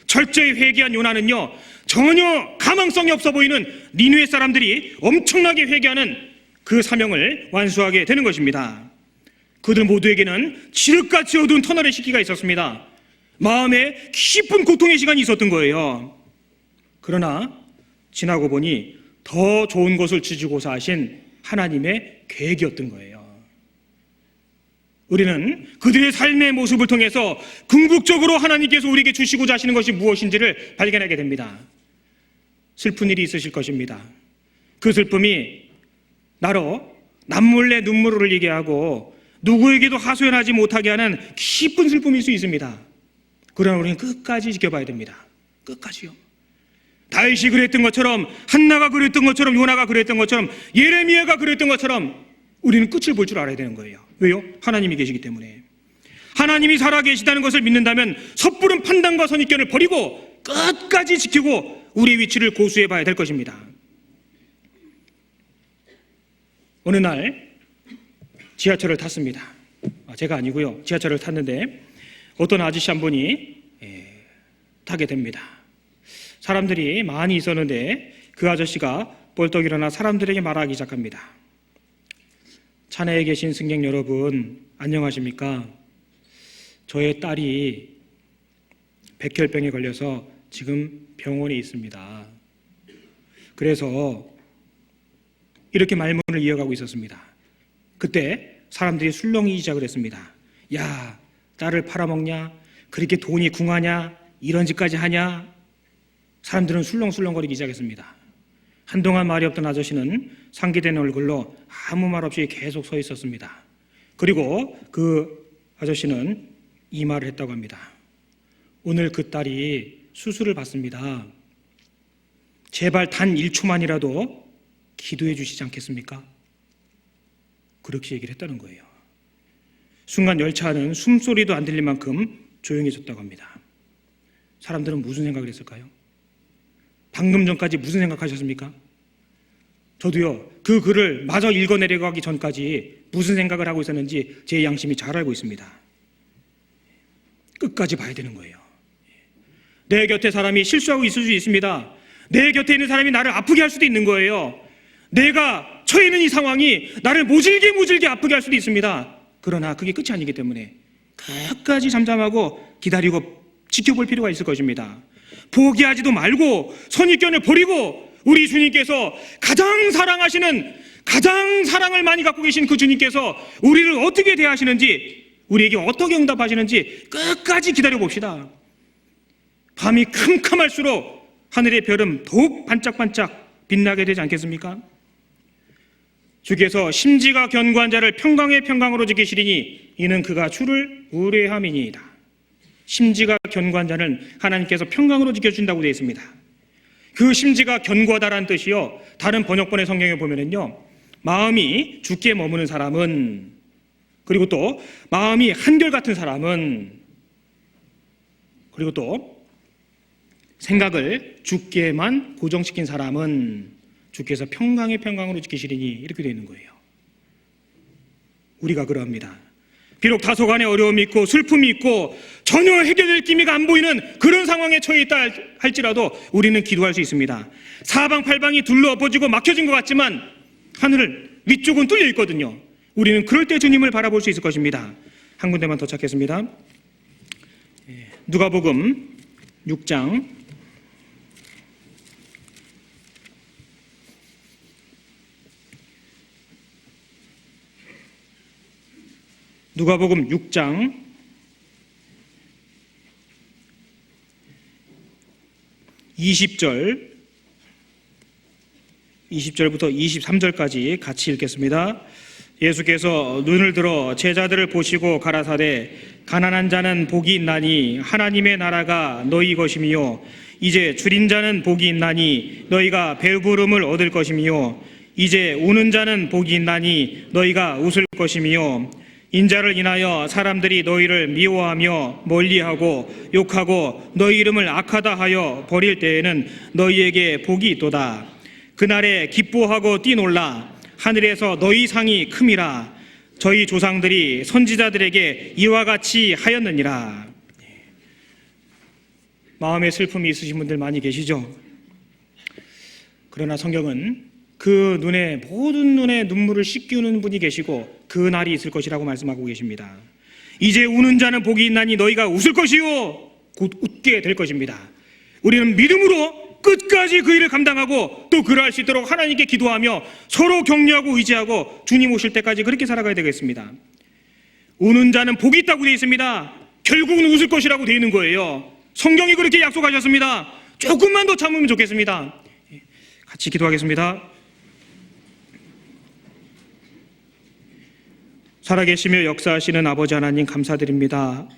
철저히 회개한 요나는요, 전혀 가망성이 없어 보이는 니느웨 사람들이 엄청나게 회개하는 그 사명을 완수하게 되는 것입니다. 그들 모두에게는 칠흑같이 어두운 터널의 시기가 있었습니다. 마음에 깊은 고통의 시간이 있었던 거예요. 그러나 지나고 보니 더 좋은 것을 주시고자 하신 하나님의 계획이었던 거예요. 우리는 그들의 삶의 모습을 통해서 궁극적으로 하나님께서 우리에게 주시고자 하시는 것이 무엇인지를 발견하게 됩니다. 슬픈 일이 있으실 것입니다. 그 슬픔이 나로 남몰래 눈물을 흘리게 하고 누구에게도 하소연하지 못하게 하는 깊은 슬픔일 수 있습니다. 그러나 우리는 끝까지 지켜봐야 됩니다. 끝까지요. 다윗이 그랬던 것처럼, 한나가 그랬던 것처럼, 요나가 그랬던 것처럼, 예레미야가 그랬던 것처럼 우리는 끝을 볼 줄 알아야 되는 거예요. 왜요? 하나님이 계시기 때문에. 하나님이 살아계시다는 것을 믿는다면 섣부른 판단과 선입견을 버리고 끝까지 지키고 우리의 위치를 고수해 봐야 될 것입니다. 어느 날 지하철을 탔습니다. 제가 아니고요. 지하철을 탔는데 어떤 아저씨 한 분이 타게 됩니다. 사람들이 많이 있었는데 그 아저씨가 벌떡 일어나 사람들에게 말하기 시작합니다. 차 내에 계신 승객 여러분, 안녕하십니까? 저의 딸이 백혈병에 걸려서 지금 병원에 있습니다. 그래서 이렇게 말문을 이어가고 있었습니다. 그때 사람들이 술렁이기 시작을 했습니다. 야, 딸을 팔아먹냐? 그렇게 돈이 궁하냐? 이런 짓까지 하냐? 사람들은 술렁술렁거리기 시작했습니다. 한동안 말이 없던 아저씨는 상기된 얼굴로 아무 말 없이 계속 서 있었습니다. 그리고 그 아저씨는 이 말을 했다고 합니다. 오늘 그 딸이 수술을 받습니다. 제발 단 1초만이라도 기도해 주시지 않겠습니까? 그렇게 얘기를 했다는 거예요. 순간 열차 안은 숨소리도 안 들릴 만큼 조용해졌다고 합니다. 사람들은 무슨 생각을 했을까요? 방금 전까지 무슨 생각하셨습니까? 저도요, 그 글을 마저 읽어내려가기 전까지 무슨 생각을 하고 있었는지 제 양심이 잘 알고 있습니다. 끝까지 봐야 되는 거예요. 내 곁에 사람이 실수하고 있을 수 있습니다. 내 곁에 있는 사람이 나를 아프게 할 수도 있는 거예요. 내가 처해 있는 이 상황이 나를 모질게 아프게 할 수도 있습니다. 그러나 그게 끝이 아니기 때문에 끝까지 잠잠하고 기다리고 지켜볼 필요가 있을 것입니다. 포기하지도 말고 선입견을 버리고 우리 주님께서 가장 사랑하시는, 가장 사랑을 많이 갖고 계신 그 주님께서 우리를 어떻게 대하시는지, 우리에게 어떻게 응답하시는지 끝까지 기다려봅시다. 밤이 캄캄할수록 하늘의 별은 더욱 반짝반짝 빛나게 되지 않겠습니까? 주께서 심지가 견고한 자를 평강의 평강으로 지키시리니 이는 그가 주를 의뢰함이니이다. 심지가 견고한 자는 하나님께서 평강으로 지켜준다고 되어 있습니다. 그 심지가 견고하다라는 뜻이요, 다른 번역본의 성경에 보면은요, 마음이 주께 머무는 사람은, 그리고 또 마음이 한결같은 사람은, 그리고 또 생각을 주께만 고정시킨 사람은 주께서 평강의 평강으로 지키시리니 이렇게 되어 있는 거예요. 우리가 그러합니다. 비록 다소간의 어려움이 있고 슬픔이 있고 전혀 해결될 기미가 안 보이는 그런 상황에 처해 있다 할지라도 우리는 기도할 수 있습니다. 사방팔방이 둘러엎어지고 막혀진 것 같지만 하늘 위쪽은 뚫려 있거든요. 우리는 그럴 때 주님을 바라볼 수 있을 것입니다. 한 군데만 더 찾겠습니다. 누가복음 6장 20절부터 23절까지 같이 읽겠습니다. 예수께서 눈을 들어 제자들을 보시고 가라사대 가난한 자는 복이 있나니 하나님의 나라가 너희 것이며 이제 줄인 자는 복이 있나니 너희가 배부름을 얻을 것이며 이제 우는 자는 복이 있나니 너희가 웃을 것이며 인자를 인하여 사람들이 너희를 미워하며 멀리하고 욕하고 너희 이름을 악하다 하여 버릴 때에는 너희에게 복이 있도다. 그날에 기뻐하고 뛰놀라. 하늘에서 너희 상이 큼이라. 저희 조상들이 선지자들에게 이와 같이 하였느니라. 마음의 슬픔이 있으신 분들 많이 계시죠? 그러나 성경은 그 모든 눈에 눈물을 씻기우는 분이 계시고 그 날이 있을 것이라고 말씀하고 계십니다. 이제 우는 자는 복이 있나니 너희가 웃을 것이요 곧 웃게 될 것입니다. 우리는 믿음으로 끝까지 그 일을 감당하고 또 그러할 수 있도록 하나님께 기도하며 서로 격려하고 의지하고 주님 오실 때까지 그렇게 살아가야 되겠습니다. 우는 자는 복이 있다고 되어 있습니다. 결국은 웃을 것이라고 되어 있는 거예요. 성경이 그렇게 약속하셨습니다. 조금만 더 참으면 좋겠습니다. 같이 기도하겠습니다. 살아계시며 역사하시는 아버지 하나님 감사드립니다.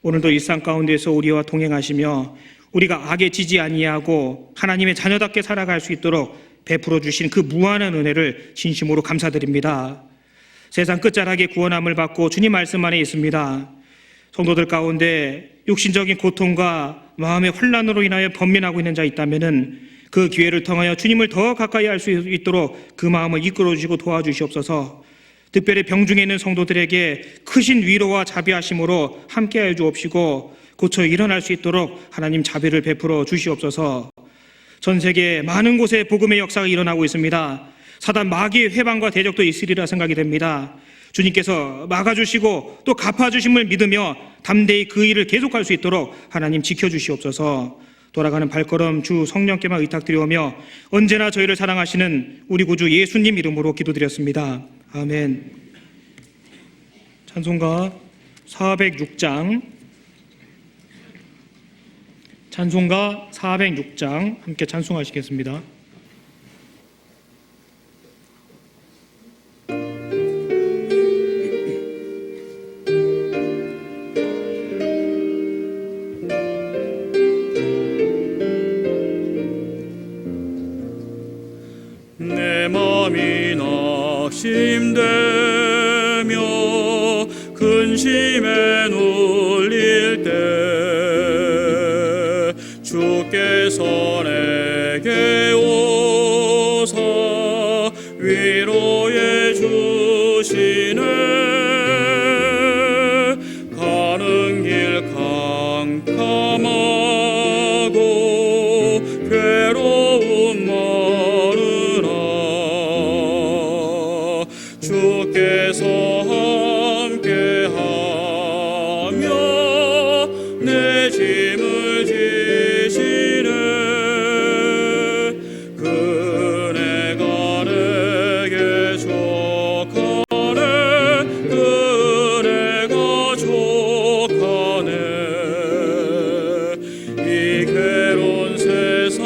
오늘도 일상 가운데서 우리와 동행하시며 우리가 악에 지지 아니하고 하나님의 자녀답게 살아갈 수 있도록 베풀어 주신 그 무한한 은혜를 진심으로 감사드립니다. 세상 끝자락에 구원함을 받고 주님 말씀 안에 있습니다. 성도들 가운데 육신적인 고통과 마음의 혼란으로 인하여 번민하고 있는 자 있다면은 그 기회를 통하여 주님을 더 가까이 할 수 있도록 그 마음을 이끌어 주시고 도와주시옵소서. 특별히 병중에 있는 성도들에게 크신 위로와 자비하심으로 함께하여 주옵시고 고쳐 일어날 수 있도록 하나님 자비를 베풀어 주시옵소서. 전 세계 많은 곳에 복음의 역사가 일어나고 있습니다. 사단 마귀의 회방과 대적도 있으리라 생각이 됩니다. 주님께서 막아주시고 또 갚아주심을 믿으며 담대히 그 일을 계속할 수 있도록 하나님 지켜주시옵소서. 돌아가는 발걸음 주 성령께만 의탁드리오며 언제나 저희를 사랑하시는 우리 구주 예수님 이름으로 기도드렸습니다. 아멘. 찬송가 406장 함께 찬송하시겠습니다. 내 맘이 낙심되며 근심에 눌릴 때 주께서 내게 오사 위로해 주시네. 가는 길 캄캄하고 괴로운 마르나 주께서 함께하며 내 짐을 지시네. 그네가 내게 족하네. 그네가 족하네. 이 괴로운 세상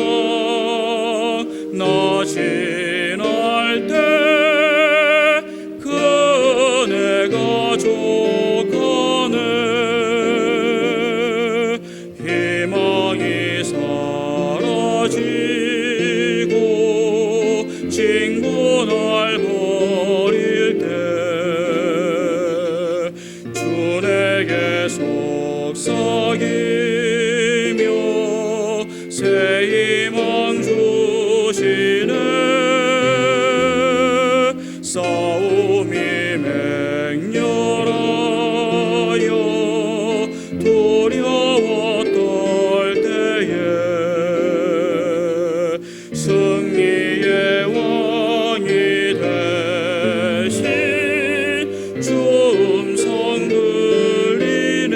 나 지날 때 속삭이며 새 희망 주시네. 싸움이 맹렬하여 두려워 떨 때에 승리의 왕이 되신 주 음성 들리네.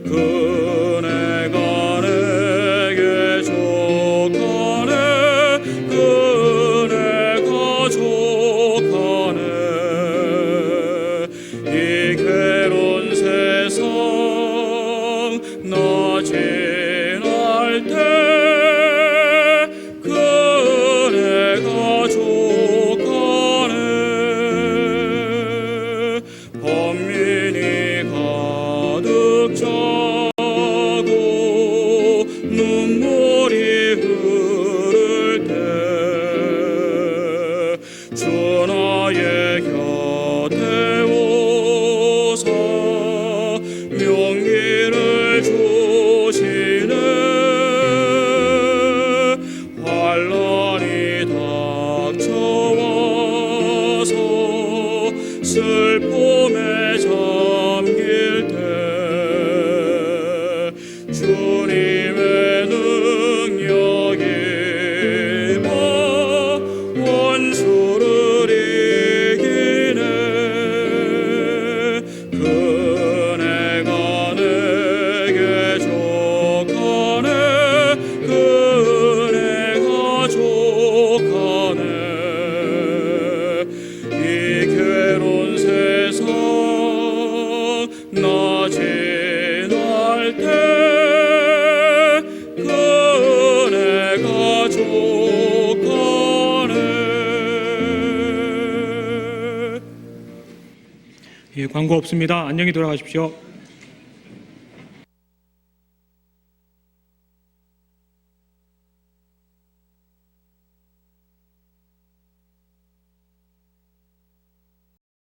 그네가 내게 족하네. 그네가 족하네. 이 괴로운 세상 나 지날 때 그네가 족하네. 범민이 가득 차고 눈물이 흐를 때 주 나의 곁에 오사 용기를 주시네. 환난이 닥쳐와서 슬픔에 잠길 때 주님의 능력이 뭐 원수를 이기네. 그네가 내게 족하네. 그네가 족하네. 이 괴로운 세상 나 지날 때 그네가 족하네. 예, 광고 없습니다. 안녕히 돌아가십시오.